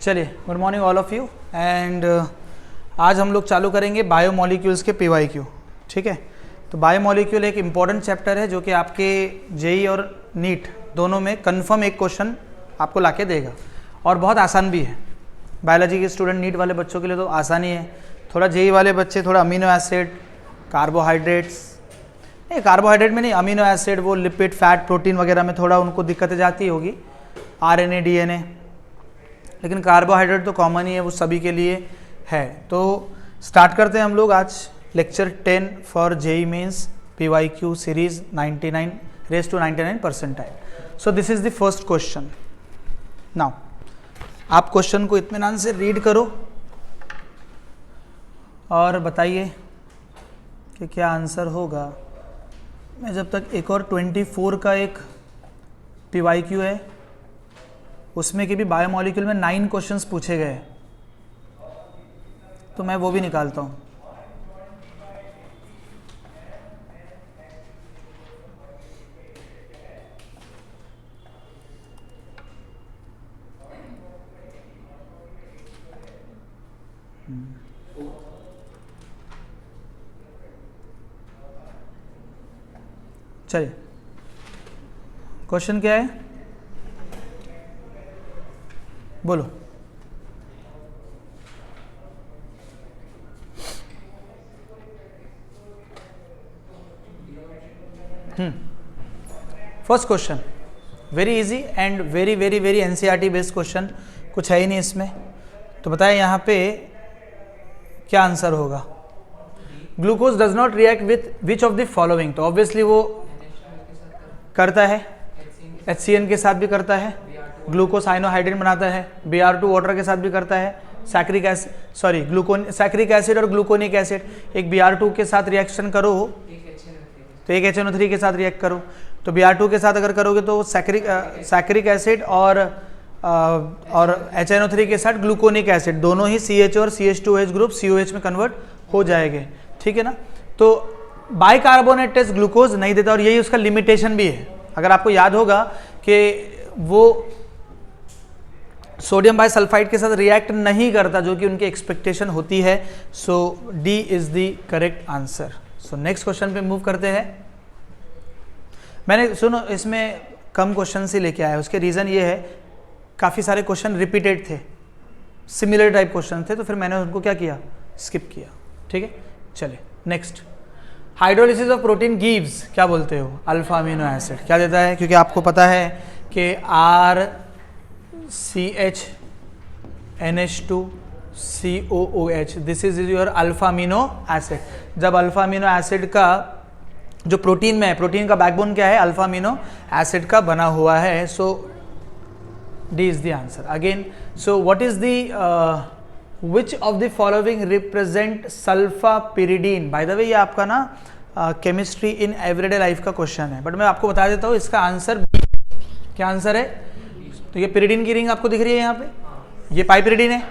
चलिए, good morning all of you. And आज हम लोग चालू करेंगे बायोमोलिक्यूल्स के PYQ। ठीक है, तो बायोमोलिक्यूल एक इम्पॉर्टेंट चैप्टर है जो कि आपके जेई और नीट दोनों में कंफर्म एक क्वेश्चन आपको लाके देगा और बहुत आसान भी है। बायोलॉजी के स्टूडेंट नीट वाले बच्चों के लिए तो आसान ही है, थोड़ा जेई वाले बच्चे थोड़ा अमीनो एसिड, कार्बोहाइड्रेट्स, नहीं कार्बोहाइड्रेट में नहीं, अमीनो एसिड, वो लिपिड, फैट, प्रोटीन वगैरह में थोड़ा उनको दिक्कतें जाती होगी, RNA DNA, लेकिन कार्बोहाइड्रेट तो कॉमन ही है, वो सभी के लिए है। तो स्टार्ट करते हैं हम लोग आज lecture 10 for JEE Mains PYQ series 99 race to 99 percentile. So this is the first question. Now आप क्वेश्चन को इत्मीनान से रीड करो और बताइए कि क्या आंसर होगा। मैं जब तक एक और 24 का एक PYQ है उसमें कि भी बायोमोलिक्यूल में 9 क्वेश्चंस पूछे गए, तो मैं वो भी निकालता हूँ। चलिए, क्वेश्चन क्या है बोलो। First question very easy and very very very NCERT based question, कुछ है ही नहीं इसमें। तो बताएं यहाँ पे क्या आंसर होगा। Glucose does not react with which of the following, तो ऑब्वियसली वो करता है, HCN के साथ भी करता है, ग्लूकोज आइनोहाइड्रेट बनाता है, Br2 वाटर के साथ भी करता है, सैक्रिक एसिड और ग्लूकोनिक एसिड, एक Br2 के साथ रिएक्शन करो तो एक HNO3 के साथ रिएक्ट करो, तो Br2 के साथ अगर करोगे तो सैक्रिक एसिड और HNO3 के साथ ग्लूकोनिक एसिड, दोनों ही CH और CH2OH ग्रुप COH में कन्वर्ट हो जाएंगे। ठीक है ना। तो बाइकार्बोनेट टेस्ट ग्लूकोज नहीं देता और यही उसका लिमिटेशन भी है। अगर आपको याद होगा कि वो सोडियम बाइसल्फाइड के साथ रिएक्ट नहीं करता जो कि उनकी एक्सपेक्टेशन होती है। So D is the correct answer. So next question पे मूव करते हैं। मैंने सुनो इसमें कम क्वेश्चन से लेके आया, उसके रीज़न ये है काफ़ी सारे क्वेश्चन रिपीटेड थे, सिमिलर टाइप क्वेश्चन थे, तो फिर मैंने उनको क्या किया, स्किप किया। ठीक है, चलिए next. Hydrolysis of protein gives, क्या बोलते हो, अल्फा अमीनो एसिड क्या देता है, क्योंकि आपको पता है कि RCHNH2COOH this is your alpha amino acid. जब अल्फा अमीनो एसिड का जो प्रोटीन में है, प्रोटीन का बैकबोन क्या है, अल्फा अमीनो एसिड का बना हुआ है। So D is the answer again. So what is the which of the following represent sulphapyridine. By the way ये आपका ना केमिस्ट्री इन एवरीडे लाइफ का क्वेश्चन है, बट मैं आपको बता देता हूँ इसका आंसर बी। क्या आंसर है, तो ये पिरिडीन की रिंग आपको दिख रही है यहाँ पे, ये पाइपिरिडीन है,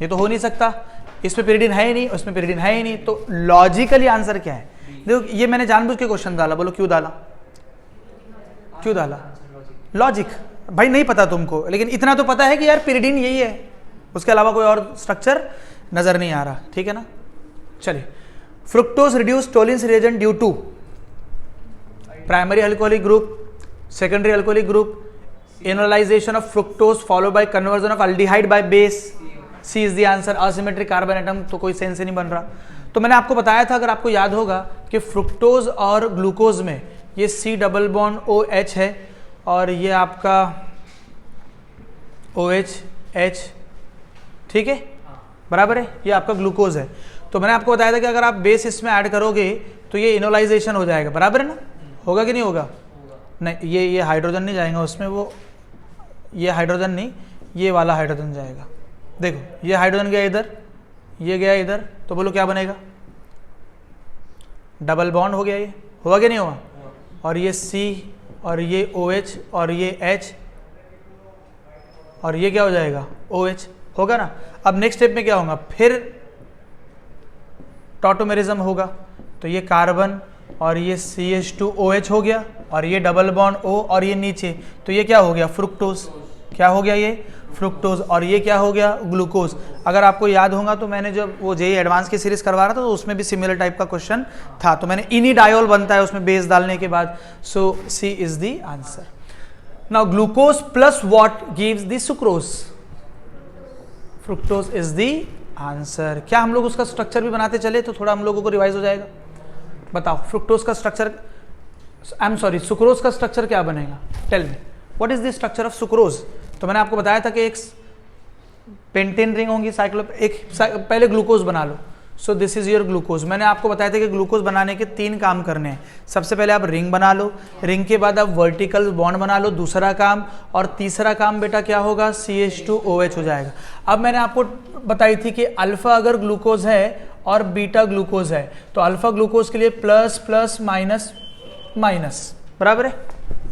ये तो हो नहीं सकता, इसमें पिरिडीन है ही नहीं, उसमें पिरिडीन है ही नहीं, तो लॉजिकली आंसर क्या है। देखो ये मैंने जानबूझ के क्वेश्चन डाला, बोलो क्यों डाला, क्यों डाला, लॉजिक। भाई नहीं पता तुमको, लेकिन इतना तो पता है कि यार पिरिडीन यही है, उसके अलावा कोई और स्ट्रक्चर नजर नहीं आ रहा। ठीक है ना। चलिए, fructose reduce Tollens reagent due to primary alcoholic group, secondary alcoholic group, enolisation of fructose follow by conversion of aldehyde by base. C is the answer. Asymmetric carbon atom तो कोई सेंस ही नहीं बन रहा। तो मैंने आपको बताया था, अगर आपको याद होगा, कि फ्रुक्टोज और ग्लूकोज में ये C डबल बॉन्ड OH है और ये आपका OH। ठीक है, बराबर है, ये आपका ग्लूकोज है। तो मैंने आपको बताया था कि अगर आप बेस इसमें ऐड करोगे तो ये इनोलाइजेशन हो जाएगा, बराबर है ना, होगा कि नहीं होगा, नहीं ये हाइड्रोजन नहीं जाएगा उसमें, वो ये हाइड्रोजन नहीं, ये वाला हाइड्रोजन जाएगा। देखो ये हाइड्रोजन गया इधर, ये गया इधर, तो बोलो क्या बनेगा, डबल बॉन्ड हो गया, ये होगा कि नहीं होगा, और ये C और ये OH और ये H और ये क्या हो जाएगा, OH होगा ना। अब नेक्स्ट स्टेप में क्या होगा, फिर टॉटोमेरिज्म होगा, तो ये कार्बन और ये CH2OH हो गया और ये डबल बॉन्ड O और ये नीचे, तो ये क्या हो गया, फ्रुक्टोज। क्या हो गया, ये फ्रुक्टोज, और ये क्या हो गया, ग्लूकोज। अगर आपको याद होगा तो मैंने जब वो जेई एडवांस की सीरीज करवा रहा था तो उसमें भी सिमिलर टाइप का क्वेश्चन था, तो मैंने इनिडायोल बनता है उसमें बेस डालने के बाद। So C is the answer. Now glucose plus what gives the sucrose? Fructose is the answer. क्या हम लोग उसका स्ट्रक्चर भी बनाते चले तो थोड़ा हम लोगों को रिवाइज हो जाएगा? बताओ फ्रुक्टोज का structure, I am sorry, sucrose का स्ट्रक्चर क्या बनेगा? Tell me what is the structure of sucrose? तो मैंने आपको बताया था कि एक पेंटेन रिंग होंगी, पहले ग्लूकोज बना लो। So this is your glucose. मैंने आपको बताया था कि ग्लूकोज बनाने के 3 काम करने हैं। सबसे पहले आप रिंग बना लो, रिंग के बाद आप वर्टिकल बॉन्ड बना लो, दूसरा काम, और तीसरा काम बेटा क्या होगा, CH2OH हो जाएगा। अब मैंने आपको बताई थी कि अल्फा अगर ग्लूकोज है और बीटा ग्लूकोज है तो अल्फा ग्लूकोज के लिए प्लस प्लस माइनस माइनस, बराबर है,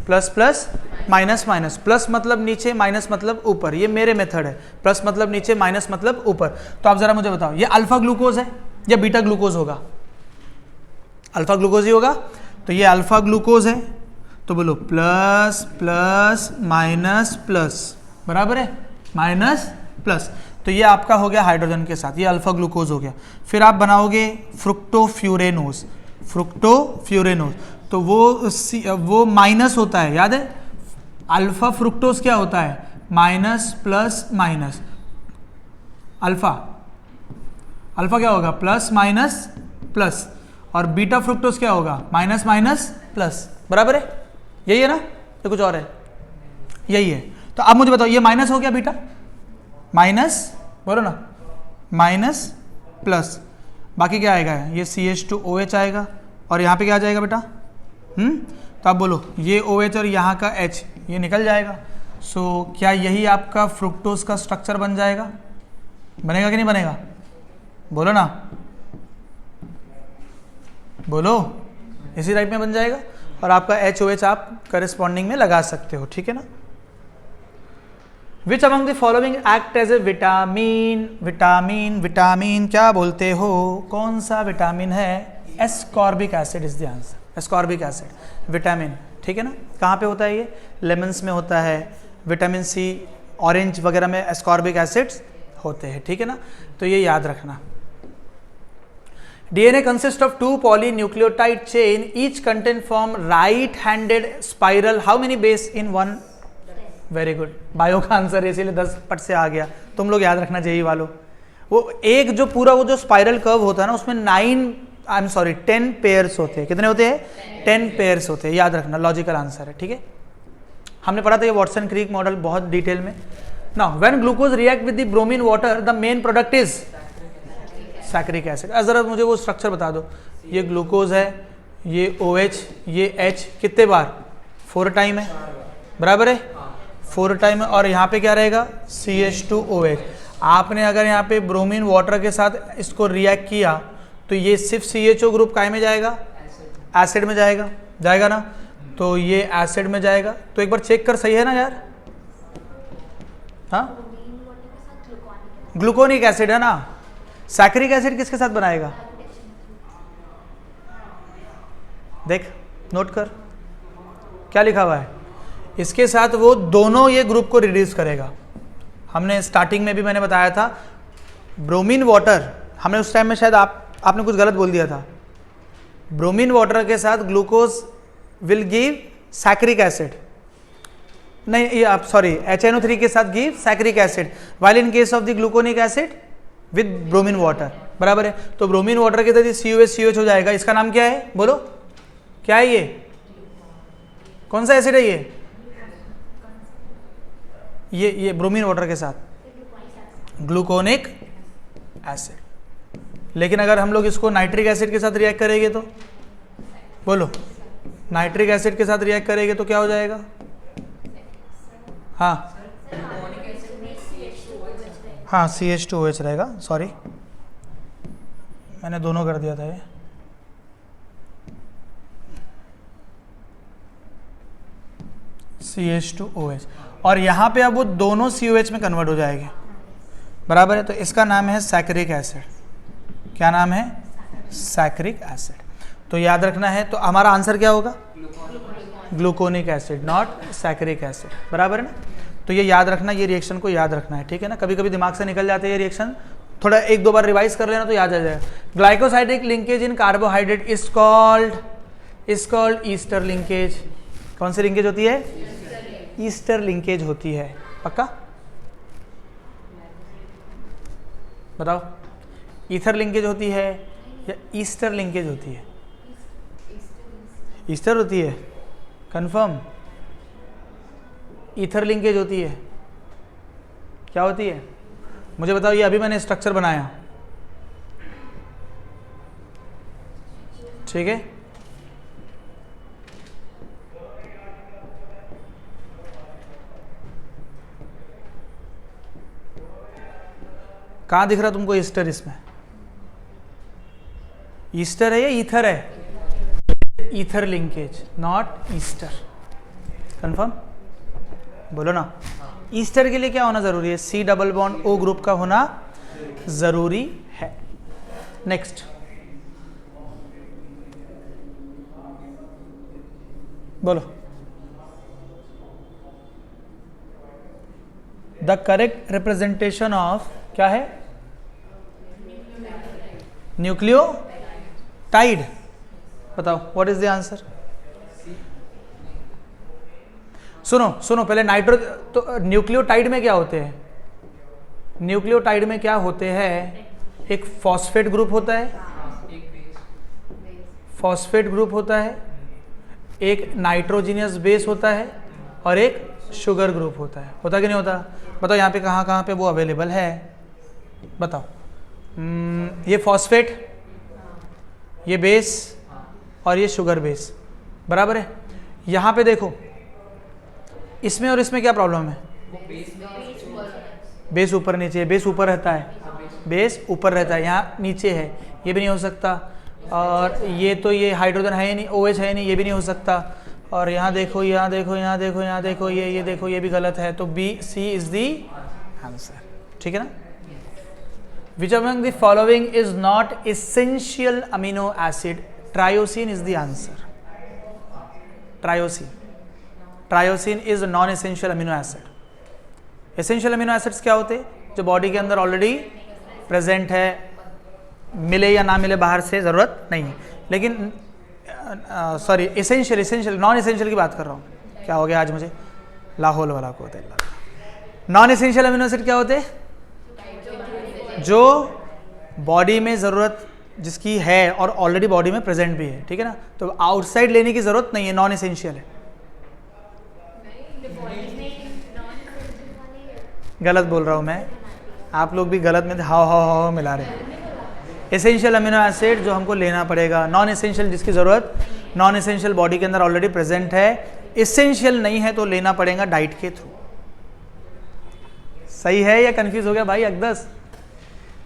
plus plus minus minus, plus मतलब नीचे, माइनस मतलब ऊपर। ये मेरे मेथड है, प्लस मतलब नीचे, माइनस मतलब ऊपर। तो आप जरा मुझे बताओ ये अल्फा ग्लूकोज है या बीटा ग्लूकोज होगा? अल्फा ग्लूकोज ही होगा। तो ये अल्फा ग्लूकोज है तो बोलो प्लस प्लस माइनस प्लस, बराबर है, माइनस प्लस। तो ये आपका हो गया हाइड्रोजन के साथ, ये अल्फा ग्लूकोज हो गया। फिर आप बनाओगे फ्रुक्टोफ्यूरेनोज, फ्रुक्टोफ्यूरेनोज तो वो माइनस होता है, याद है? अल्फा फ्रुक्टोज क्या होता है, माइनस प्लस माइनस। अल्फा क्या होगा, प्लस माइनस प्लस, और बीटा फ्रुक्टोज क्या होगा, माइनस माइनस प्लस, बराबर है? यही है ना, तो कुछ और है? यही है। तो अब मुझे बताओ ये माइनस हो गया बीटा, माइनस बोलो ना, माइनस प्लस, बाकी क्या आएगा, ये CH2OH आएगा, और यहाँ पे क्या आ जाएगा बेटा, तो आप बोलो ये OH और यहाँ का H ये निकल जाएगा। सो क्या यही आपका फ्रुक्टोज का स्ट्रक्चर बन जाएगा? बनेगा कि नहीं बनेगा? बोलो ना, बोलो, इसी टाइप में बन जाएगा, और आपका HOH आप करेस्पॉन्डिंग में लगा सकते हो, ठीक है ना। Which among the following act as a vitamin? Vitamin vitamin क्या बोलते हो, कौन सा विटामिन है? Ascorbic acid is the answer. Ascorbic acid vitamin, ठीक है ना। कहाँ पे होता है ये? लेमन्स में होता है, विटामिन सी, ऑरेंज वगैरह में एस्कॉर्बिक एसिड्स होते हैं, ठीक है ना। तो ये याद रखना। DNA consists of 2 polynucleotide chain, each contain form right-handed spiral. How many base in one? Very good. Bio का आंसर है, इसीलिए 10 पट से आ गया। तुम लोग याद रखना चाहिए वालों। वो एक जो पूरा वो जो स्पाइरल कर्व होता है ना उसमें 10 पेयर्स होते हैं। कितने होते हैं? 10 पेयर्स होते हैं, याद रखना, लॉजिकल आंसर है, ठीक है। हमने पढ़ा था ये वॉटसन क्रिक मॉडल बहुत डिटेल में। Now when glucose react with the bromine water the main product is saccharic acid. जरा मुझे वो स्ट्रक्चर बता दो। ये ग्लूकोज है, ये OH, ये H, कितने बार? 4 टाइम है, बराबर है, 4 टाइम है, और यहाँ पे क्या रहेगा? CH2OH। आपने अगर यहाँ पे ब्रोमीन वाटर के साथ इसको रिएक्ट किया तो ये सिर्फ CHO ग्रुप काय में जाएगा? एसिड में जाएगा, जाएगा ना। तो ये एसिड में जाएगा। तो एक बार चेक कर, सही है ना यार? हाँ, ग्लूकोनिक एसिड है ना। सैक्रिक एसिड किसके साथ बनाएगा? देख, नोट कर क्या लिखा हुआ है। इसके साथ वो दोनों ये ग्रुप को रिड्यूस करेगा। हमने स्टार्टिंग में भी मैंने बताया था ब्रोमीन वाटर, हमने उस टाइम में शायद आपने कुछ गलत बोल दिया था। ब्रोमीन वाटर के साथ glucose will give saccharic acid, नहीं ये आप सॉरी, HNO3 के साथ give saccharic acid, while in case of the gluconic acid with bromine water, बराबर है। तो ब्रोमीन वाटर के साथ COH हो जाएगा। इसका नाम क्या है? बोलो क्या है ये? कौन सा एसिड है ये ब्रोमीन वाटर के साथ ग्लूकोनिक एसिड। लेकिन अगर हम लोग इसको नाइट्रिक एसिड के साथ रिएक्ट करेंगे तो बोलो, नाइट्रिक एसिड के साथ रिएक्ट करेंगे तो क्या हो जाएगा? हाँ हाँ, CH2OH रहेगा। सॉरी, मैंने दोनों कर दिया था ये। CH2OH, और यहाँ पे अब वो दोनों COH में कन्वर्ट हो जाएंगे, बराबर है। तो इसका नाम है सैक्रिक एसिड। क्या नाम है? Saccharic acid. तो याद रखना है। तो हमारा आंसर क्या होगा? Gluconic acid, not saccharic acid, बराबर है ना। तो ये याद रखना, ये रिएक्शन को याद रखना है, ठीक है ना। कभी कभी दिमाग से निकल जाते हैं ये रिएक्शन, थोड़ा एक दो बार रिवाइज कर लेना तो याद आ जाएगा। Glycosidic linkage in carbohydrate is called Easter linkage. कौन सी लिंकेज होती है? ईस्टर लिंकेज होती है। पक्का बताओ, ईथर लिंकेज होती है या ईस्टर लिंकेज होती है? ईस्टर होती है, कंफर्म। ईथर लिंकेज होती है, क्या होती है मुझे बताओ। ये अभी मैंने स्ट्रक्चर बनाया, ठीक है। कहाँ दिख रहा तुमको ईस्टर? इसमें ईस्टर है या ईथर है? Ether linkage, not Easter. Confirm बोलो ना। ईस्टर के लिए क्या होना जरूरी है? C double bond O group का होना जरूरी है। नेक्स्ट बोलो। द करेक्ट रिप्रेजेंटेशन ऑफ क्या है? न्यूक्लियोटाइड। बताओ व्हाट इज द आंसर? सुनो पहले नाइट्रो, तो न्यूक्लियोटाइड में क्या होते हैं? न्यूक्लियोटाइड में क्या होते हैं? एक फॉस्फेट ग्रुप होता है, फॉस्फेट ग्रुप होता है, एक नाइट्रोजीनियस बेस होता है और एक शुगर ग्रुप होता है। होता कि नहीं होता? बताओ यहाँ पे कहाँ पे वो अवेलेबल है? बताओ। ये फॉस्फेट, ये बेस और ये शुगर बेस, बराबर है। यहाँ पे देखो, इसमें और इसमें क्या प्रॉब्लम है? बेस ऊपर नीचे है। बेस ऊपर रहता है, बेस ऊपर रहता है, यहाँ नीचे है, ये भी नहीं हो सकता। और ये तो ये हाइड्रोजन है ही नहीं, OH है नहीं, ये भी नहीं हो सकता। और यहाँ देखो, यहाँ देखो, यहाँ देखो, यहाँ देखो, ये देखो, ये भी गलत है। तो C इज दी आंसर, ठीक है ना। Which among the following is not essential amino acid? Triosine is the answer. Triosine is a non-essential amino acid. Essential amino acids क्या होते हैं? जो बॉडी के अंदर ऑलरेडी प्रेजेंट है, मिले या ना मिले बाहर से ज़रूरत नहीं है। लेकिन सॉरी, एसेंशियल नॉन एसेंशियल की बात कर रहा हूँ। क्या हो गया आज मुझे? लाहौल वाला को होते हैं। नॉन एसेंशियल अमीनो एसिड क्या होते हैं? जो बॉडी में ज़रूरत जिसकी है और ऑलरेडी बॉडी में प्रेजेंट भी है, ठीक है ना। तो आउटसाइड लेने की ज़रूरत नहीं है, नॉन एसेंशियल है। गलत बोल रहा हूँ मैं, आप लोग भी गलत में हाव मिला रहे हैं। एसेंशियल अमीनो एसिड जो हमको लेना पड़ेगा, नॉन एसेंशियल जिसकी ज़रूरत नॉन एसेंशियल बॉडी के अंदर ऑलरेडी प्रेजेंट है, एसेंशियल नहीं है तो लेना पड़ेगा डाइट के थ्रू। सही है या कंफ्यूज हो गया भाई? अकदस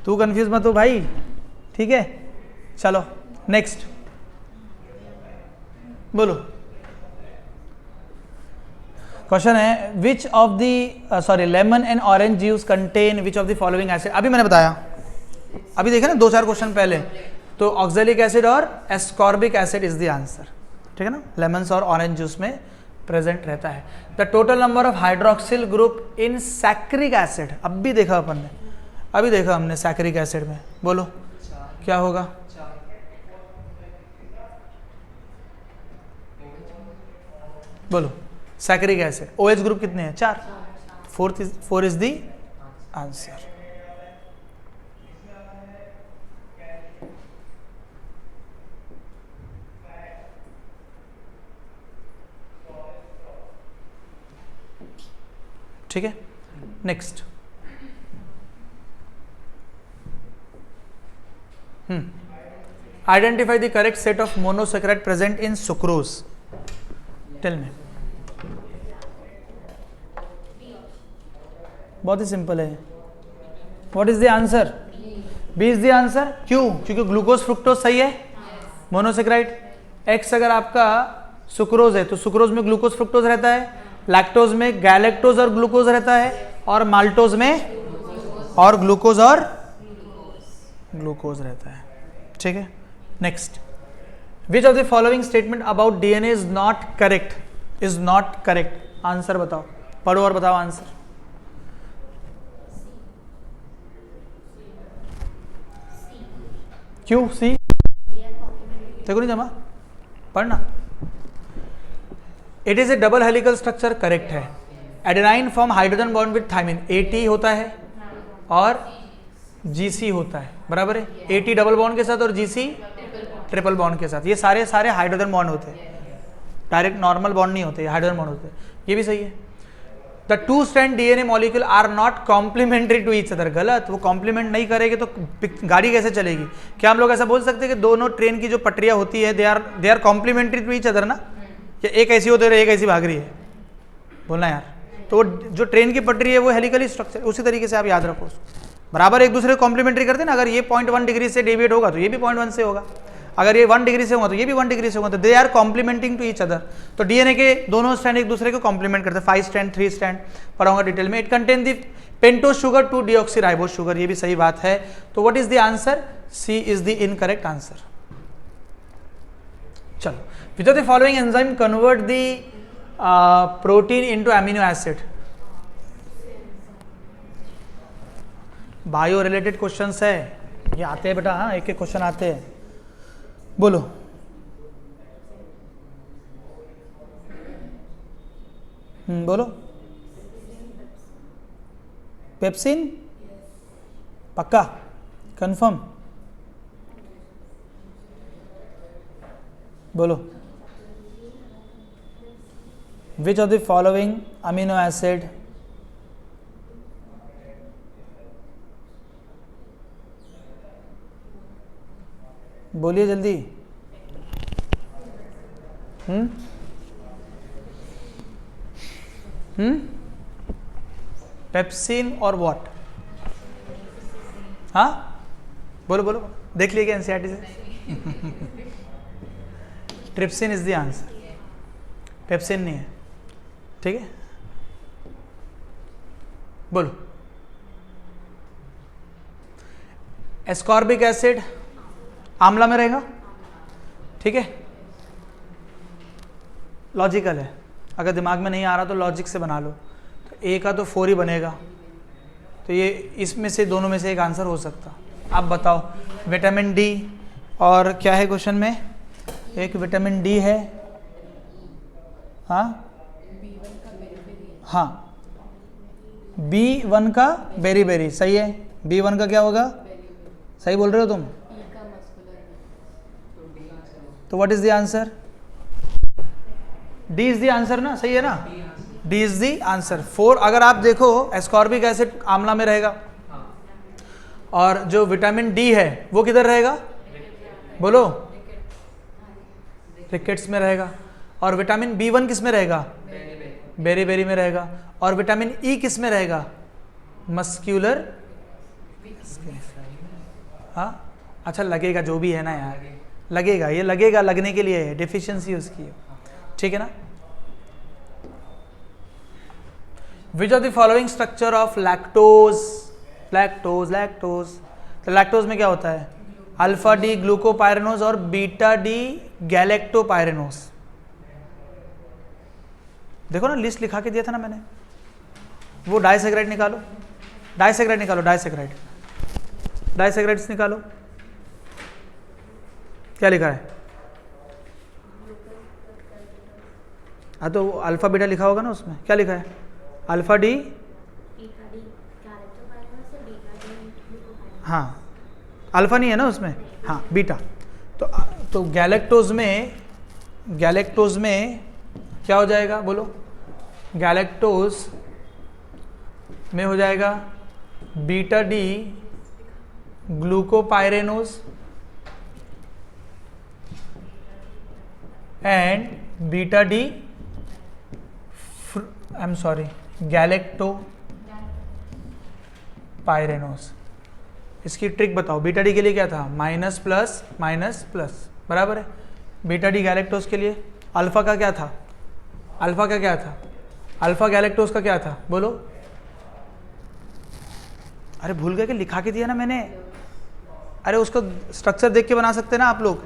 तू कंफ्यूज मत हो भाई, ठीक है। चलो नेक्स्ट बोलो। क्वेश्चन है विच of the sorry lemon and orange juice contain which of the following acid. अभी मैंने बताया, अभी देखे ना 2-4 क्वेश्चन पहले, तो ऑक्सैलिक एसिड और ascorbic acid is the answer, ठीक है ना। लेमन्स और ऑरेंज जूस में प्रेजेंट रहता है। The total number of hydroxyl group in saccharic acid, अब भी देखा अपन ने, अभी देखा हमने सैक्रिक एसिड में, बोलो क्या होगा? बोलो सैक्रिक एसिड OH ग्रुप कितने हैं? 4। 4 इज द आंसर। ठीक है, next. Identify the correct set of monosaccharide present in sucrose. Tell me. बहुत ही सिंपल है। What is the answer? B is the answer. क्यों? क्योंकि ग्लूकोज फ्रुक्टोज सही है, मोनोसैकेराइड। एक्स अगर आपका सुक्रोज है तो सुक्रोज में ग्लूकोज फ्रुक्टोज रहता है, लैक्टोज में गैलेक्टोज और ग्लूकोज रहता है, और माल्टोज में और ग्लूकोज और ग्लूकोज रहता है, ठीक है। Next, which of the following statement about DNA is not correct? Is not correct, answer बताओ, पढ़ो और बताओ आंसर। क्यू सी देखो नहीं जमा पढ़ना। It is a double helical structure, correct है। Adenine form hydrogen bond with thymine, AT होता है और GC होता है, बराबर है। AT डबल बॉन्ड के साथ और GC ट्रिपल बॉन्ड के साथ। ये सारे सारे हाइड्रोजन बॉन्ड होते हैं, डायरेक्ट नॉर्मल बॉन्ड नहीं होते, हाइड्रोजन बॉन्ड होते हैं। ये भी सही है। The two strand DNA molecule are not complementary to each other, गलत। वो कॉम्प्लीमेंट नहीं करेंगे तो गाड़ी कैसे चलेगी? क्या हम लोग ऐसा बोल सकते हैं कि दोनों ट्रेन की जो पटरियां होती है they are complementary to each other ना? या एक ऐसी होती है एक ऐसी भाग रही है? बोलना यार। तो जो ट्रेन की पटरी है वो हेलिकली स्ट्रक्चर, उसी तरीके से आप याद रखो, बराबर एक दूसरे को कॉम्प्लीमेंट्री करते हैं ना। अगर ये 0.1 डिग्री से डेविएट होगा तो ये भी 0.1 से होगा, अगर ये 1 डिग्री से होगा तो ये भी 1 डिग्री से होगा, तो they are complementing to each other. तो DNA के दोनों स्ट्रैंड एक दूसरे को कॉम्प्लीमेंट करते हैं। 5 स्ट्रैंड 3 स्ट्रैंड पढ़ाऊंगा डिटेल में। It contain the pentose sugar 2 deoxyribose sugar, ये भी सही बात है। तो what is the answer? C is the incorrect answer. चलो, which of the following enzyme convert the protein into amino acid? Bio related questions है, ये आते हैं बेटा, हाँ एक एक क्वेश्चन आते हैं। बोलो। बोलो। पेप्सिन? पक्का? कंफर्म? बोलो। विच of the following amino acid बोलिए जल्दी। पेप्सिन और व्हाट? हाँ बोलो बोलो, देख लिया क्या एनसीईआरटी से? Trypsin is the answer, pepsin नहीं है, ठीक है। बोलो। एस्कॉर्बिक एसिड आंवला में रहेगा, ठीक है। लॉजिकल है, अगर दिमाग में नहीं आ रहा तो लॉजिक से बना लो। तो A का तो 4 ही बनेगा, तो ये इसमें से दोनों में से एक आंसर हो सकता। आप बताओ। विटामिन D और क्या है क्वेश्चन में? एक विटामिन D है, हाँ हाँ, B1 का बेरी बेरी, सही है। B1 का क्या होगा? सही बोल रहे हो तुम? तो what is the answer? D is the answer ना, सही है ना? D is the answer. 4 अगर आप देखो, एस्कॉर्बिक एसिड आंवला में रहेगा और जो विटामिन D है वो किधर रहेगा? बोलो। रिकेट्स में रहेगा। और विटामिन B1 किस में रहेगा? बेरी बेरी में रहेगा। और विटामिन E किस में रहेगा? मस्क्यूलर। हाँ अच्छा, लगेगा जो भी है ना यार, लगेगा, ये लगेगा, लगने के लिए है, डिफिशियंसी उसकी, ठीक है ना। विच of the following structure of lactose? Lactose lactose तो लैक्टोज में क्या होता है? अल्फा डी ग्लूकोपाइरेनोज और बीटा डी गैलेक्टोपाइरेनोज। देखो ना, लिस्ट लिखा के दिया था ना मैंने, वो डाइसेक्राइड निकालो, डाइसेक्राइड निकालो, डाइसेक्राइड, डाइसेक्राइड्स निकालो। क्या लिखा है? हाँ तो अल्फा बीटा लिखा होगा ना उसमें, क्या लिखा है? अल्फा डी, हाँ अल्फा नहीं है ना उसमें, हाँ बीटा। तो गैलेक्टोज में क्या हो जाएगा? बोलो। गैलेक्टोज में हो जाएगा beta D glucopyranose and beta D, I am sorry, galactopyranose. इसकी ट्रिक बताओ। बीटा डी के लिए क्या था? माइनस प्लस माइनस प्लस, बराबर है। बीटा डी गैलेक्टोज के लिए अल्फा का क्या था? अल्फा का क्या था? अल्फा गैलेक्टोज का क्या था? बोलो। अरे भूल गए कि लिखा के दिया ना मैंने। अरे उसको स्ट्रक्चर देख के बना सकते ना आप लोग।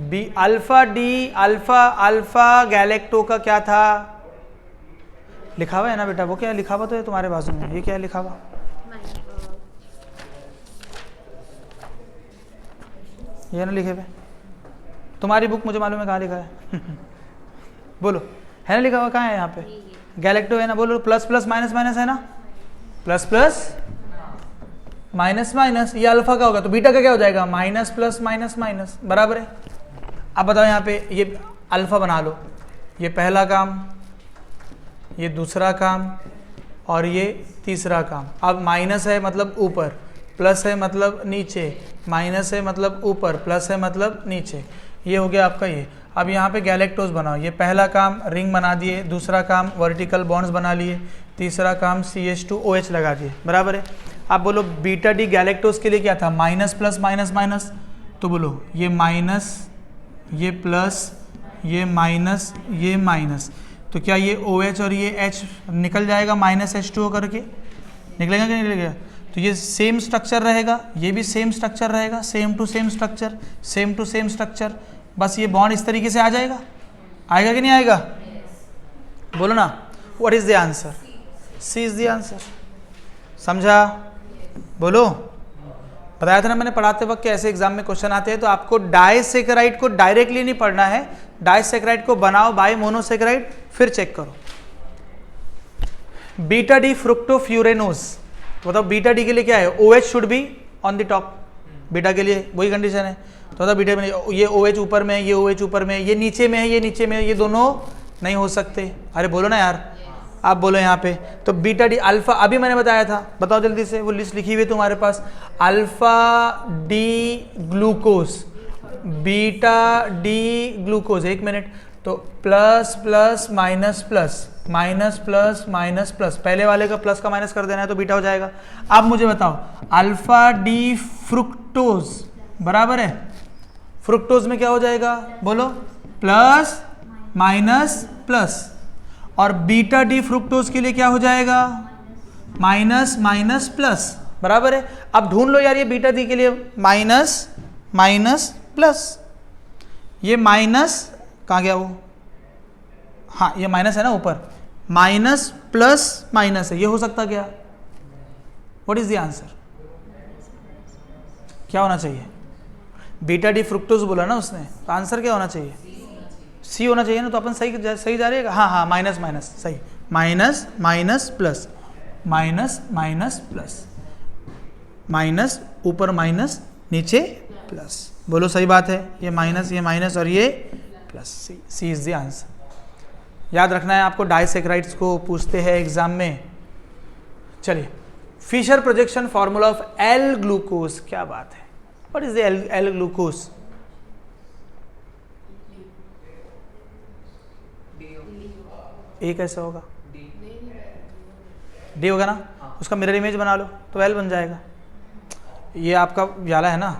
बी अल्फा डी, अल्फा गैलेक्टो का क्या था? लिखा हुआ है ना बेटा, वो क्या लिखा हुआ तो है तुम्हारे बाजू में, ये क्या है लिखा हुआ? ये ना लिखे हुए, तुम्हारी बुक मुझे मालूम है कहाँ लिखा है बोलो, है ना लिखा हुआ, कहाँ है यहाँ पे? गैलेक्टो है ना, बोलो। प्लस प्लस माइनस माइनस है ना, प्लस प्लस माइनस माइनस, ये अल्फा का होगा तो बीटा का क्या हो जाएगा? माइनस प्लस माइनस माइनस, बराबर है। अब बताओ यहाँ पे ये अल्फा बना लो, ये पहला काम, ये दूसरा काम और ये तीसरा काम। अब माइनस है मतलब ऊपर, प्लस है मतलब नीचे, माइनस है मतलब ऊपर, प्लस है मतलब नीचे, ये हो गया आपका ये। अब यहाँ पे गैलेक्टोज बनाओ, ये पहला काम रिंग बना दिए, दूसरा काम वर्टिकल बॉन्ड्स बना लिए, तीसरा काम CH2OH लगा दिए, बराबर है। अब बोलो बीटा डी गैलेक्टोज के लिए क्या था? माइनस प्लस माइनस माइनस, तो बोलो ये माइनस, ये प्लस, ये माइनस, ये माइनस, तो क्या ये OH और ये H निकल जाएगा माइनस H2O करके? निकलेगा कि नहीं निकलेगा? तो ये सेम स्ट्रक्चर रहेगा, ये भी सेम स्ट्रक्चर रहेगा, same to same structure, same to same structure, बस ये बॉन्ड इस तरीके से आ जाएगा। आएगा कि नहीं आएगा? बोलो ना, what is the answer? C is the answer. समझा? बोलो। बताया था ना मैंने पढ़ाते वक्त कि ऐसे एग्जाम में क्वेश्चन आते हैं, तो आपको डाइसेकेराइड को डायरेक्टली नहीं पढ़ना है, डाइसेकेराइड को बनाओ बाय मोनोसेकेराइड, फिर चेक करो। बीटा डी फ्रुक्टोफ्यूरेनोज, बताओ बीटा डी के लिए क्या है? OH should be on the top, beta के लिए वही कंडीशन है। तो बताओ बीटा में ये OH ऊपर में है, ये OH ऊपर में है, ये नीचे में है, ये नीचे में है, ये दोनों नहीं हो सकते। अरे बोलो ना यार, आप बोलो यहाँ पे। तो बीटा डी अल्फा, अभी मैंने बताया था, बताओ जल्दी से, वो लिस्ट लिखी हुई है तुम्हारे पास। Alpha D glucose, beta D glucose, एक मिनट, तो plus plus minus plus, minus plus minus plus, पहले वाले का प्लस का माइनस कर देना है तो बीटा हो जाएगा। अब मुझे बताओ अल्फा डी फ्रुक्टोज बराबर है, फ्रुक्टोज में क्या हो जाएगा? बोलो, प्लस माइनस प्लस, और बीटा डी फ्रुक्टोज के लिए क्या हो जाएगा? माइनस माइनस प्लस, बराबर है। अब ढूंढ लो यार ये बीटा डी के लिए, माइनस माइनस प्लस, ये माइनस कहाँ गया वो? हाँ ये माइनस है ना ऊपर, माइनस प्लस माइनस है, ये हो सकता क्या? What is the answer? क्या होना चाहिए? बीटा डी फ्रुक्टोज बोला ना उसने, तो आंसर क्या होना चाहिए? सी होना चाहिए ना, तो अपन सही जा रहे हैं। हाँ हाँ, माइनस माइनस सही, minus minus plus, minus minus plus, minus ऊपर माइनस नीचे प्लस, बोलो सही बात है। ये माइनस और ये plus, C is the answer. याद रखना है आपको, डाइसेकेराइड्स को पूछते हैं एग्जाम में। चलिए, Fisher projection formula of L glucose, क्या बात है? What is the L glucose? A कैसे होगा? डी होगा ना, उसका मिरर इमेज बना लो तो एल बन जाएगा। ये आपका व्याला है ना,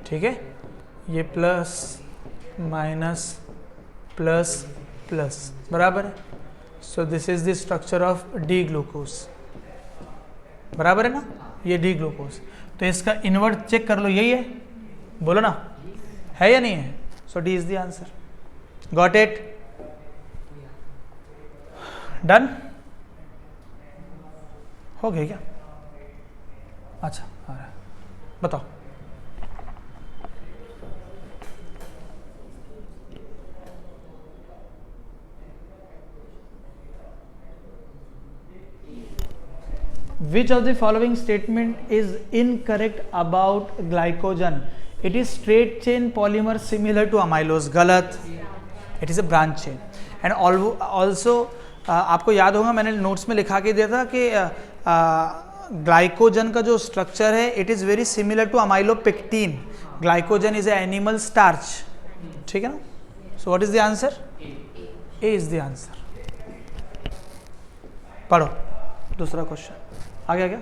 ठीक है, ये प्लस माइनस प्लस प्लस, बराबर है। सो this is the structure of D glucose, बराबर है ना, ये डी ग्लूकोज। तो इसका इन्वर्ट चेक कर लो, यही है, बोलो ना, है या नहीं है? So D is the answer. Got it? Done? हो गया क्या? अच्छा आ रहा है, बताओ। Which of the following statement is incorrect about glycogen? It is straight chain polymer similar to amylose. गलत, it is a branch chain. And also आपको याद होगा मैंने नोट्स में लिखा के दिया था कि ग्लाइकोजन का जो स्ट्रक्चर है it is very similar to amylopectin. Glycogen is a animal starch, ठीक है ना? So what is the answer? A is the answer. पढ़ो दूसरा क्वेश्चन, आ गया क्या?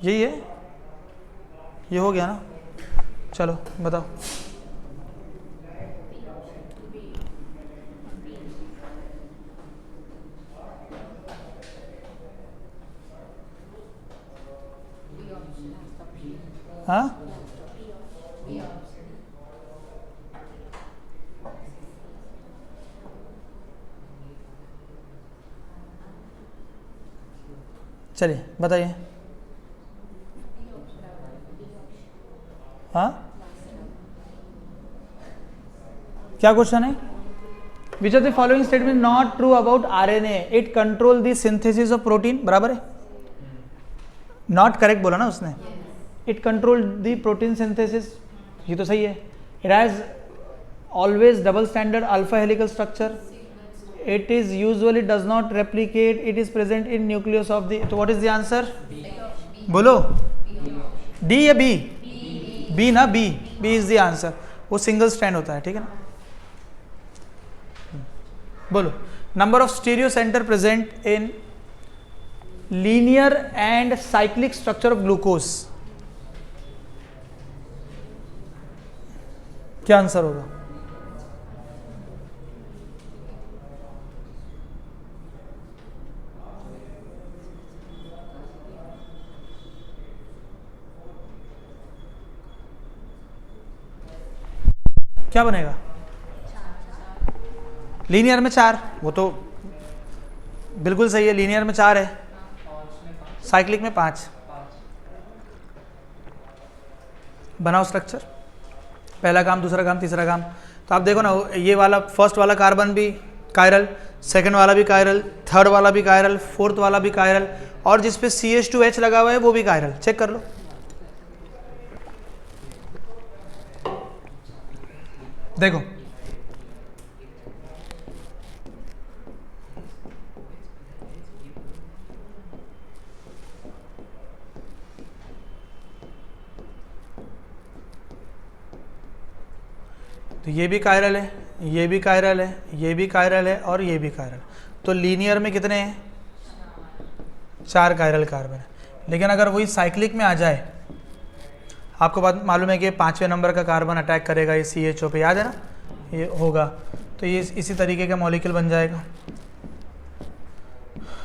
यही है, ये हो गया ना? चलो बताओ। हाँ, चलिए बताइए। हाँ, क्या क्वेश्चन है? विच of the following statement not true about RNA, it control the synthesis of protein, बराबर है? नॉट करेक्ट बोला ना उसने। It control the protein synthesis, ये तो सही है। It has always double standard alpha helical structure, it is usually does not replicate, it is present in nucleus of the, तो व्हाट इज द आंसर? बोलो, D या B? B ना, B, B is the answer. वो single strand होता है, ठीक है ना। बोलो, number of stereo centre present in linear and cyclic structure of glucose, क्या आंसर होगा? क्या बनेगा? लीनियर में 4, वो तो बिल्कुल सही है, लीनियर में 4 है, साइक्लिक में 5। बनाओ स्ट्रक्चर, पहला काम, दूसरा काम, तीसरा काम। तो आप देखो ना, ये वाला फर्स्ट वाला कार्बन भी कायरल, सेकंड वाला भी कायरल, थर्ड वाला भी कायरल, फोर्थ वाला भी कायरल, और जिस पे CH2H लगा हुआ है वो भी कायरल। चेक कर लो। देखो, तो ये भी कायरल है, ये भी कायरल है, ये भी कायरल है, और ये भी कायरल। तो लीनियर में कितने हैं? 4 कायरल कार्बन है। लेकिन अगर वही साइक्लिक में आ जाए, आपको बात मालूम है कि 5वें नंबर का कार्बन अटैक करेगा ये CHO पे, याद है ना, ये होगा, तो ये इसी तरीके का मॉलिक्यूल बन जाएगा,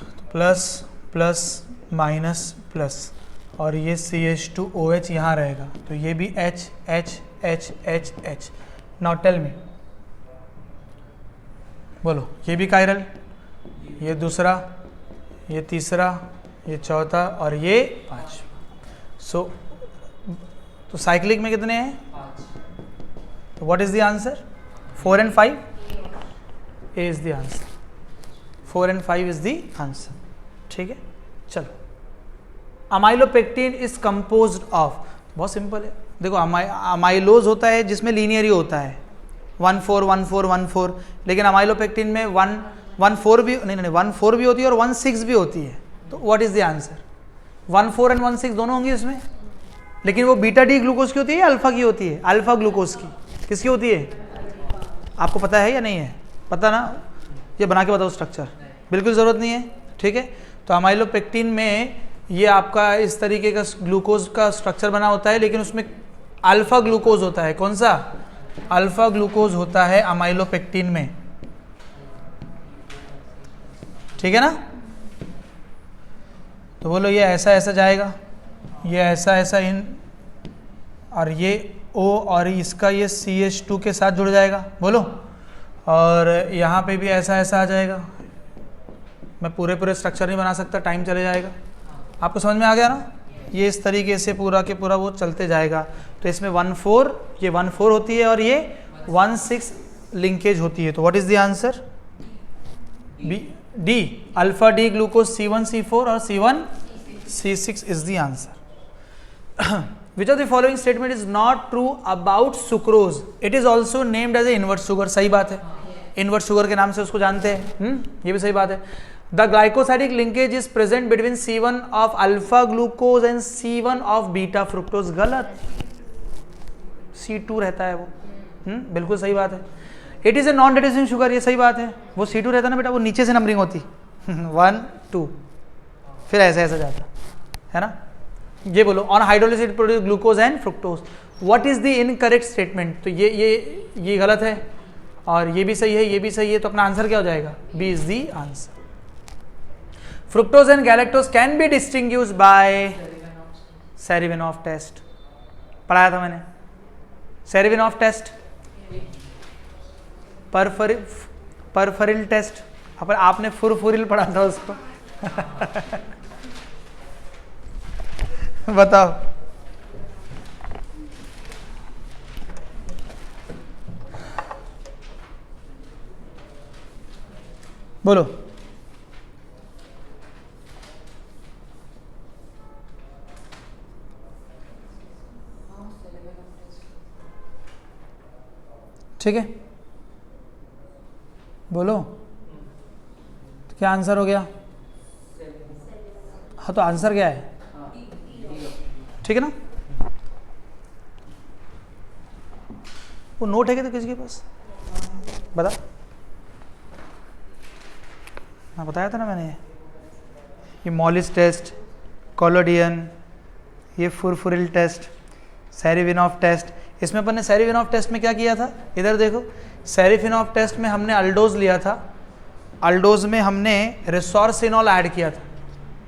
तो प्लस प्लस माइनस प्लस, और ये CH2OH यहाँ रहेगा, तो ये भी H H H H H। Now tell me, बोलो, ये भी कायरल, ये दूसरा, ये तीसरा, ये चौथा, और ये 5। सो तो साइक्लिक में कितने हैं? 5। तो what is the answer? 4 and 5 is the answer. 4 and 5 is the answer, ठीक है। चलो, अमाइलोपेक्टिन इज कंपोज्ड ऑफ, बहुत सिंपल है। देखो, अमाइलोज होता है जिसमें लीनियर ही होता है, 1,4 1,4 1,4, लेकिन अमाइलोपेक्टिन में 1,4 भी नहीं 1,4 भी होती है और 1,6 भी होती है। तो what is the answer? 1,4 and 1,6 दोनों होंगी इसमें, लेकिन वो बीटा डी ग्लूकोज की होती है या अल्फा की होती है? अल्फा ग्लूकोज की। किसकी होती है? आपको पता है या नहीं है? पता ना, ये बना के बताओ स्ट्रक्चर, बिल्कुल ज़रूरत नहीं है, ठीक है। तो अमाइलोपेक्टिन में ये आपका इस तरीके का ग्लूकोज का स्ट्रक्चर बना होता है, लेकिन उसमें अल्फा ग्लूकोज होता है। कौन सा? अल्फा ग्लूकोज होता है अमाइलोपेक्टिन में, ठीक है ना। तो बोलो, ये ऐसा ऐसा जाएगा, ये ऐसा ऐसा इन, और ये O और इसका ये CH2 के साथ जुड़ जाएगा, बोलो, और यहाँ पे भी ऐसा ऐसा आ जाएगा। मैं पूरे स्ट्रक्चर नहीं बना सकता, टाइम चले जाएगा। आपको समझ में आ गया ना? ये इस तरीके से पूरा के पूरा वो चलते जाएगा। तो इसमें 1,4, ये 1,4 होती है और ये 1,6 लिंकेज होती है। तो what is the answer? D, alpha D glucose C1 C4 और C1 C6 is the answer. Which of the following statement is not true about sucrose? It is also named as a invert sugar. सही बात है, invert sugar के नाम से उसको जानते हैं, ये भी सही बात है। The glycosidic linkage is present between C1 of alpha glucose and C1 of beta fructose. गलत, C2 रहता है वो, बिल्कुल सही बात है। It is a non-reducing sugar, ये सही बात है। वो C2 रहता ना बेटा, वो नीचे से नंबरिंग होती 1 2, फिर ऐसे ऐसा जाता है ना। ये बोलो, on hydrolysis it produce glucose and fructose. What is the incorrect statement? तो ये गलत है, और ये भी सही है, ये भी सही है, तो अपना आंसर क्या हो जाएगा? B is the answer. Fructose and galactose can be distinguished by Seliwanoff test, पढ़ाया था मैंने। सेरेविनॉफ टेस्ट, परफरिल टेस्ट, आपने फुरफुरिल पढ़ा था उसको बताओ। बोलो। ठीक है, बोलो। तो क्या आंसर हो गया? हाँ, तो आंसर क्या है? ठीक है ना? वो नोट है क्या तो किसी के पास? बता। हाँ, बताया था ना मैंने। ये मॉलिस टेस्ट, कोलोडियन, ये फुरफुरिल टेस्ट, सेरिविनॉफ टेस्ट। इसमें अपन ने सेरिविनॉफ टेस्ट में क्या किया था? इधर देखो, सेरिविनॉफ टेस्ट में हमने अल्डोज लिया था। अल्डोज में हमने रिसोर्सिनॉल ऐड किया था।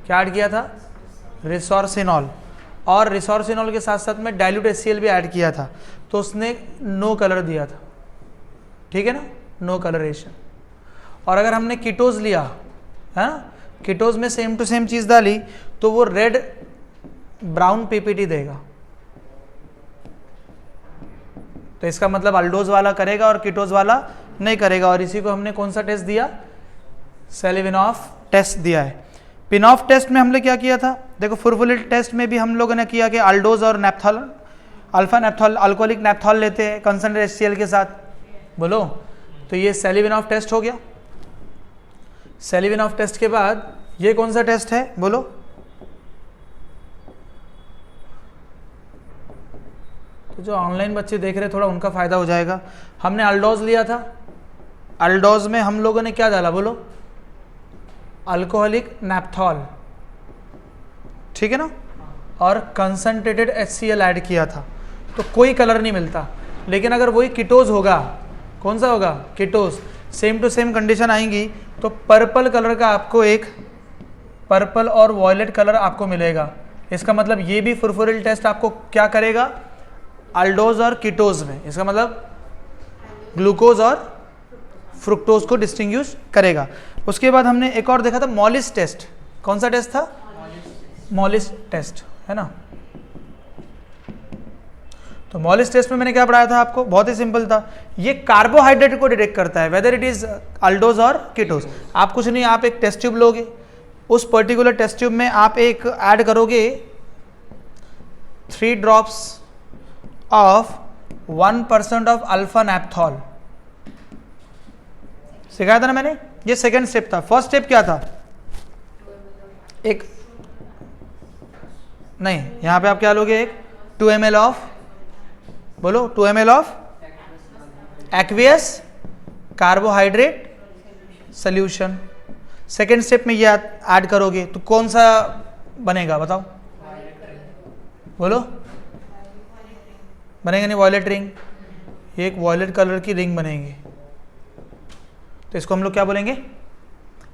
क्या ऐड किया था? रिसोर्सिनॉल। और रिसोर्सिनॉल के साथ साथ में डाइल्यूट HCl भी ऐड किया था, तो उसने नो कलर दिया था। ठीक है ना, नो कलरेशन। और अगर हमने कीटोज लिया है ना, कीटोज में सेम टू सेम चीज़ डाली तो वो रेड ब्राउन पीपीटी देगा। तो इसका मतलब अल्डोज वाला करेगा और कीटोज वाला नहीं करेगा। और इसी को हमने कौन सा टेस्ट दिया? सेलिविनॉफ टेस्ट दिया है। पिनॉफ टेस्ट में हमने क्या किया था? देखो, फुरफुरिल टेस्ट में भी हम लोगों ने किया कि अल्डोज और नेप्थॉल, अल्फा नेप्थॉल, अल्कोहलिक नेप्थॉल लेते हैं कंसंट्रेट HCl के साथ। बोलो। तो ये सेलिविनॉफ टेस्ट हो गया। सेलिविनॉफ टेस्ट के बाद ये कौन सा टेस्ट है? बोलो। तो जो ऑनलाइन बच्चे देख रहे थोड़ा उनका फायदा हो जाएगा। हमने अल्डोज लिया था। अल्डोज में हम लोगों ने क्या डाला? बोलो। अल्कोहलिक नेप्थॉल। ठीक है ना? और कंसंट्रेटेड HCl ऐड किया था। तो कोई कलर नहीं मिलता। लेकिन अगर वही कीटोज होगा, कौन सा होगा? Ketose, same to same condition आएंगी तो पर्पल कलर का आपको एक पर्पल और वॉयलेट कलर आपको मिलेगा। इसका मतलब ये भी फुरफुरिल टेस्ट आपको क्या करेगा? अल्डोज और कीटोज में। इसका मतलब ग्लूकोज और फ्रुक्टोज को डिस्टिंग्विश करेगा। उसके बाद हमने एक और देखा था, मॉलिस टेस्ट। कौन सा टेस्ट था? मॉलिस टेस्ट, है ना? तो मॉलिस टेस्ट में मैंने क्या पढ़ाया था आपको? बहुत ही सिंपल था। ये कार्बोहाइड्रेट को डिटेक्ट करता है, वेदर इट इज अल्डोज और कीटोज। आप कुछ नहीं, आप एक टेस्ट ट्यूब लोगे, उस पर्टिकुलर टेस्ट ट्यूब में आप एक ऐड करोगे 3 ड्रॉप्स ऑफ 1% ऑफ अल्फा नेप्थॉल। सिखाया था ना मैंने? ये सेकेंड स्टेप था। फर्स्ट स्टेप क्या था? एक नहीं, यहां पे आप क्या लोगे? एक 2 ml ऑफ, बोलो, 2 ml of aqueous carbohydrate solution. Second step में ये ऐड करोगे तो कौन सा बनेगा? बताओ, बोलो। बनेगा नहीं? Violet ring. ये एक वॉयलेट कलर की रिंग बनेगी। तो इसको हम लोग क्या बोलेंगे?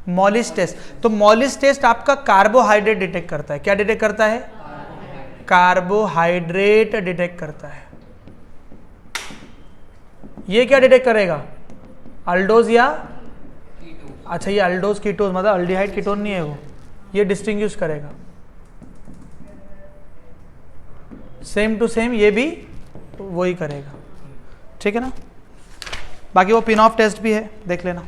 Molisch test. तो मॉलिस टेस्ट आपका कार्बोहाइड्रेट डिटेक्ट करता है। क्या डिटेक्ट करता है? कार्बोहाइड्रेट डिटेक्ट करता है। ये क्या डिटेक्ट करेगा? अल्डोज या, अच्छा, ये अल्डोज कीटोज, मतलब अल्डिहाइड कीटोन नहीं है वो, ये डिस्टिंग्विश करेगा। सेम टू सेम ये भी वही करेगा। ठीक है ना? बाकी वो पिनऑफ टेस्ट भी है, देख लेना।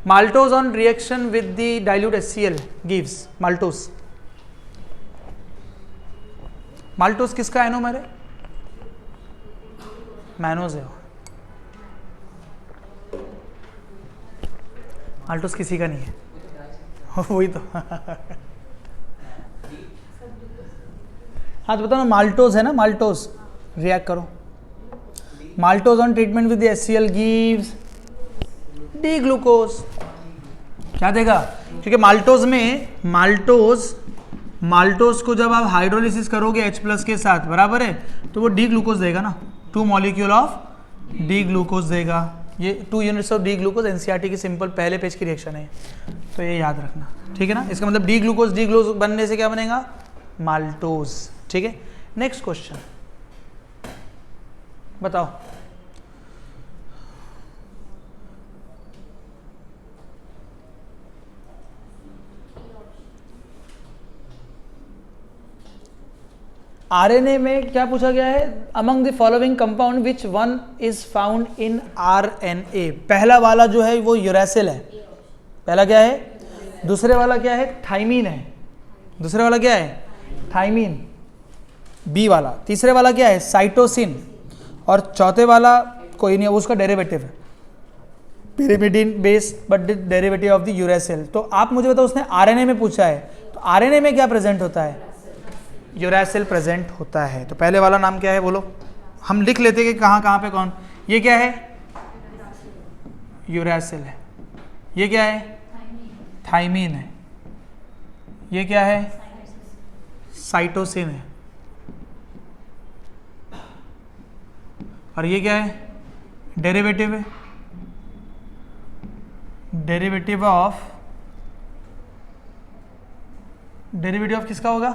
Maltose on reaction with the dilute HCl gives maltose. Maltose किसका एनोमर है? मैनोज है। माल्टोज किसी का नहीं है। वही तो। हाँ, तो बताओ ना, माल्टोज है ना? माल्टोज रिएक्ट करो। Maltose on treatment with HCl gives D glucose. क्या देगा? क्योंकि माल्टोज में माल्टोज को जब आप हाइड्रोलिसिस करोगे H+ के साथ, बराबर है, तो वो डी ग्लूकोज देगा ना। 2 मॉलिक्यूल ऑफ डी ग्लूकोज देगा। ये 2 units of D glucose NCERT की सिंपल पहले पेज की रिएक्शन है, तो ये याद रखना। ठीक है ना? इसका मतलब डी ग्लूकोज बनने से क्या बनेगा? माल्टोज। ठीक है, नेक्स्ट क्वेश्चन बताओ। आरएनए में क्या पूछा गया है, among the following compound which one is found in RNA. पहला वाला जो है वो यूरेसिल है, पहला क्या है, दूसरे वाला क्या है, थाइमीन है, दूसरे वाला क्या है, थाइमीन बी वाला, तीसरे वाला क्या है, साइटोसिन, और चौथे वाला कोई नहीं है, उसका डेरिवेटिव है pyrimidine base but derivative of the uracil. तो आप मुझे बताओ, उसने आरएनए में पूछा है, तो आरएनए में क्या प्रेजेंट होता है, यूरेसिल प्रेजेंट होता है। तो पहले वाला नाम क्या है बोलो, हम लिख लेते कि कहाँ कहाँ पे कौन, ये क्या है, यूरेसिल है, ये क्या है, थाइमीन है, ये क्या है, साइटोसिन है, और ये क्या है, डेरिवेटिव है, डेरिवेटिव ऑफ किसका होगा,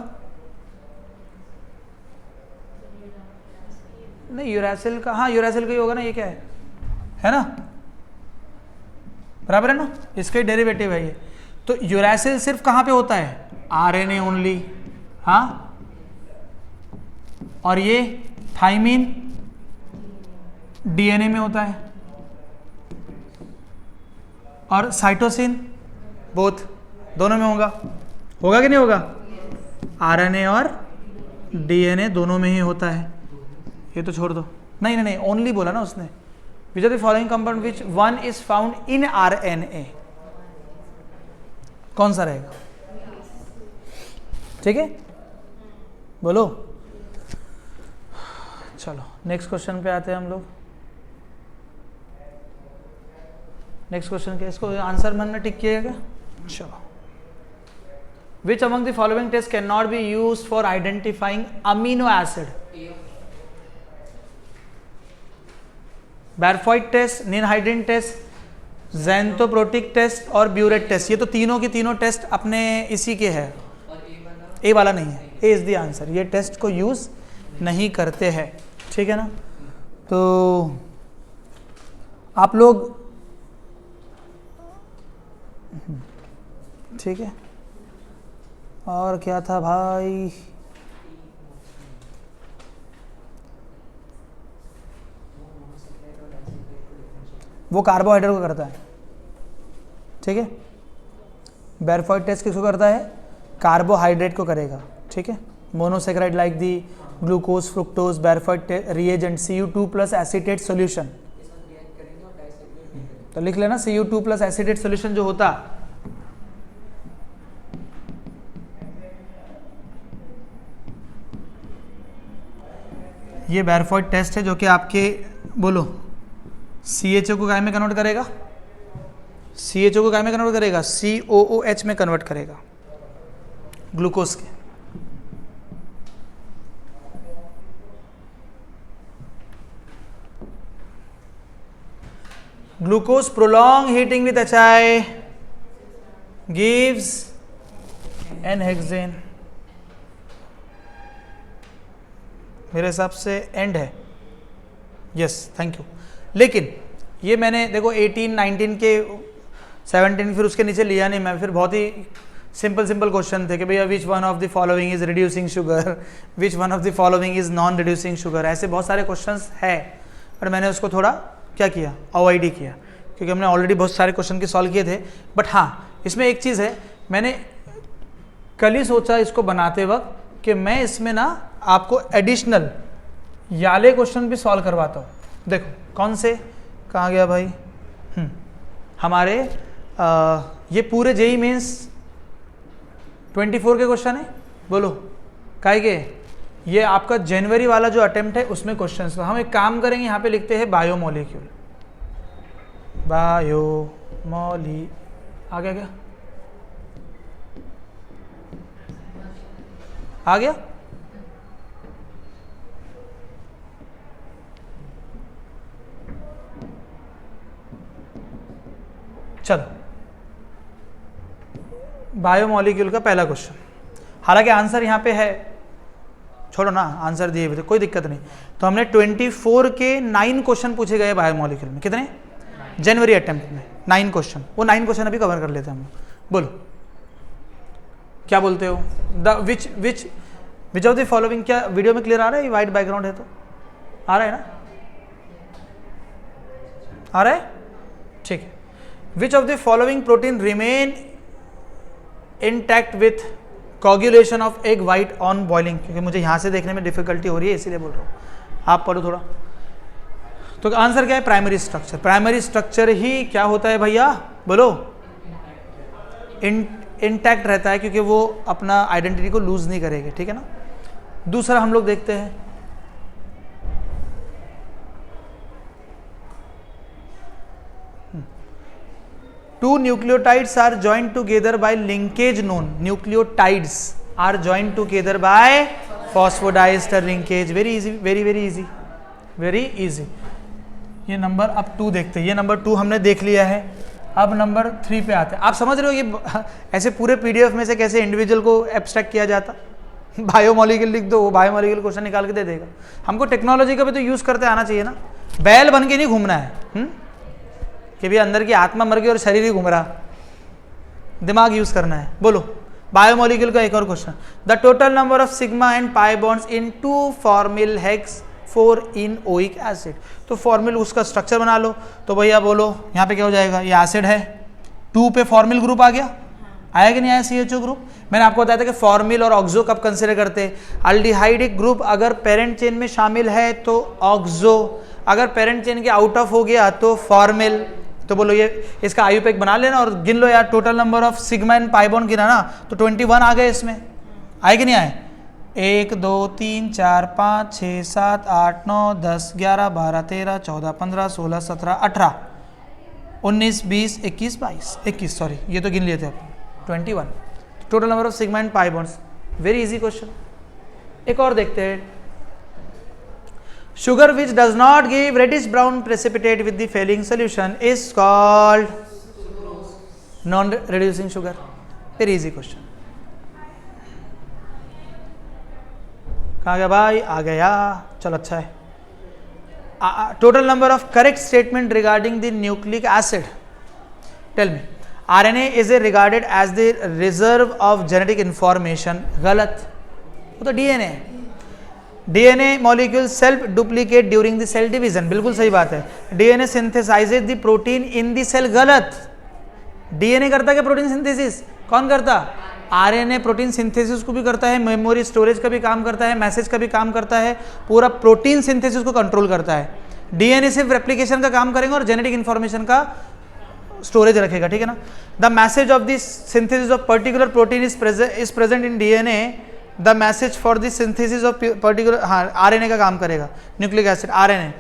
नहीं यूरेसिल का, हाँ यूरेसिल का ही होगा ना, ये क्या है ना, बराबर है ना, इसका ही डेरिवेटिव है ये। तो यूरेसिल सिर्फ कहाँ पे होता है, आरएनए ओनली, हाँ, और ये थाइमीन डीएनए में होता है, और साइटोसिन बोथ दोनों में होगा कि नहीं होगा, आरएनए और डीएनए दोनों में ही होता है। ये तो छोड़ दो, नहीं ओनली बोला ना उसने, which are the following compound which one is found in RNA, कौन सा रहेगा, ठीक है, बोलो। चलो नेक्स्ट क्वेश्चन पे आते हैं हम लोग। नेक्स्ट क्वेश्चन क्या, इसको आंसर मन में टिक किएगा। चलो, which among the following test can not be use for identifying amino acid, Barfoed test, ninhydrin test, xanthoproteic test और ब्यूरेट टेस्ट। ये तो तीनों की तीनों टेस्ट अपने इसी के हैं, ए वाला नहीं है, ए इज द आंसर, ये टेस्ट को यूज नहीं करते हैं, ठीक है ना। तो आप लोग, ठीक है, और क्या था भाई, वो कार्बोहाइड्रेट को करता है, ठीक है, बैरफॉइट टेस्ट किसको करता है, कार्बोहाइड्रेट को करेगा, ठीक है, monosaccharide like the glucose, fructose, Barfoed reagent Cu2+ acetate solution, तो लिख लेना Cu2+ एसीटेट सॉल्यूशन जो होता, ये बैरफॉइट टेस्ट है जो कि आपके, बोलो, CHO को काय में कन्वर्ट करेगा, CHO को काय में कन्वर्ट करेगा, COOH में कन्वर्ट करेगा, ग्लूकोज के। Glucose prolong heating with HI gives N-हेक्सेन, मेरे हिसाब से एंड है, यस, थैंक यू। लेकिन ये मैंने देखो 18, 19 के 17 फिर उसके नीचे लिया नहीं मैं, फिर बहुत ही सिंपल क्वेश्चन थे कि भैया which one of the following is reducing sugar, which one of the following is non reducing sugar, ऐसे बहुत सारे क्वेश्चंस है, पर मैंने उसको थोड़ा क्या किया, अवॉइड ही किया, क्योंकि हमने ऑलरेडी बहुत सारे क्वेश्चन के सॉल्व किए थे। बट हाँ, इसमें एक चीज़ है, मैंने कल ही सोचा इसको बनाते वक्त कि मैं इसमें ना आपको एडिशनल याले क्वेश्चन भी सॉल्व करवाता हूँ। देखो कौन से, कहाँ गया भाई, हमारे ये पूरे जेई मेंस 24 के क्वेश्चन है, बोलो काहे के, ये आपका जनवरी वाला जो अटेम्प्ट है उसमें क्वेश्चन। तो हम एक काम करेंगे, यहाँ पे लिखते हैं बायोमोलिक्यूल, बायोमोली, आ गया क्या, आ गया, चलो बायोमोलिक्यूल का पहला क्वेश्चन, हालांकि आंसर यहाँ पे है, छोड़ो ना, आंसर दिए हुए थे, कोई दिक्कत नहीं। तो हमने 24 के 9 क्वेश्चन पूछे गए बायोमोलिक्यूल में, कितने, जनवरी अटेम्प्ट में 9 क्वेश्चन, वो 9 क्वेश्चन अभी कवर कर लेते हैं हम लोग। बोलो क्या बोलते हो, the which which of the following, क्या वीडियो में क्लियर आ रहा है? ये वाइट बैकग्राउंड है तो आ रहा है ना, आ रहा है, ठीक है। विच of the following protein remain intact with coagulation of egg white on boiling, क्योंकि मुझे यहां से देखने में डिफिकल्टी हो रही है इसीलिए बोल रहा हूँ, आप पढ़ो थोड़ा। तो आंसर क्या है? Primary structure. प्राइमरी स्ट्रक्चर ही क्या होता है भैया, बोलो? इंटैक्ट रहता है, क्योंकि वो अपना आइडेंटिटी को लूज नहीं करेगा, ठीक है ना। दूसरा हम लोग देखते हैं, two nucleotides are joined together by linkage known. Nucleotides are joined together by phosphodiester linkage. Very easy, very very easy, very easy. ये नंबर अब 2 देखते हैं। ये नंबर 2 हमने देख लिया है, अब नंबर 3 पे आते हैं। आप समझ रहे हो ये ऐसे पूरे पीडीएफ में से कैसे इंडिविजुअल को एब्स्ट्रैक्ट किया जाता? बायोमोलिक्यूल लिख दो, वो बायोमोलिक्यूल क्वेश्चन निकाल के दे देगा। हमको टेक्नोलॉजी का भी तो यूज करते आना चाहिए ना, बैल बन के नहीं घूमना है कि भी अंदर की आत्मा मर गई और शरीर ही घूम रहा, दिमाग यूज करना है। बोलो बायोमोलिक्यूल का एक और question, the total number of sigma and pi bonds in 2 formal hex 4 in oic acid. तो फॉर्मिल उसका स्ट्रक्चर बना लो। तो भैया बोलो यहाँ पे क्या हो जाएगा? ये एसिड है, 2 पे फॉर्मिल ग्रुप आ गया, आया कि नहीं आया CHO ग्रुप? मैंने आपको बताया था कि फॉर्मिल और ऑक्सो कब कंसिडर करते हैं? अल्डिहाइडिक ग्रुप अगर पेरेंट चेन में शामिल है तो ऑक्सो, अगर पेरेंट चेन के आउट ऑफ हो गया तो फॉर्मिल। तो बोलो ये इसका आयुपेक बना लेना और गिन लो यार, total number of sigma and pi bond गिना ना तो 21 आ गए इसमें, आए कि नहीं आए? 1 2 3 4 5 6 7 8 9 10 11 12 13 14 15 16 17 18 19 20 21 22 21, सॉरी ये तो गिन लिए थे आप, 21 total number of sigma and pi bonds. Very easy question. एक और देखते हैं, sugar which does not give reddish brown precipitate with the failing solution is called non reducing sugar। very easy question। कहाँ गया भाई? आ गया, चलो अच्छा है। Total number of correct statement regarding the nucleic acid, tell me. RNA is regarded as the reserve of genetic information। गलत, वो तो DNA है। DNA molecule self duplicate during the cell division, बिल्कुल सही बात है। DNA synthesizes the protein in the cell, गलत। DNA करता क्या प्रोटीन सिंथेसिस? कौन करता? RNA प्रोटीन सिंथेसिस को भी करता है, मेमोरी स्टोरेज का भी काम करता है, मैसेज का भी काम करता है, पूरा प्रोटीन सिंथेसिस को कंट्रोल करता है। DNA सिर्फ रेप्लिकेशन का काम करेंगे और जेनेटिक इंफॉर्मेशन का स्टोरेज रखेगा, ठीक है ना। The message of the synthesis of particular protein is present in DNA। The message for the synthesis of particular, हाँ RNA का काम करेगा, nucleic acid RNA।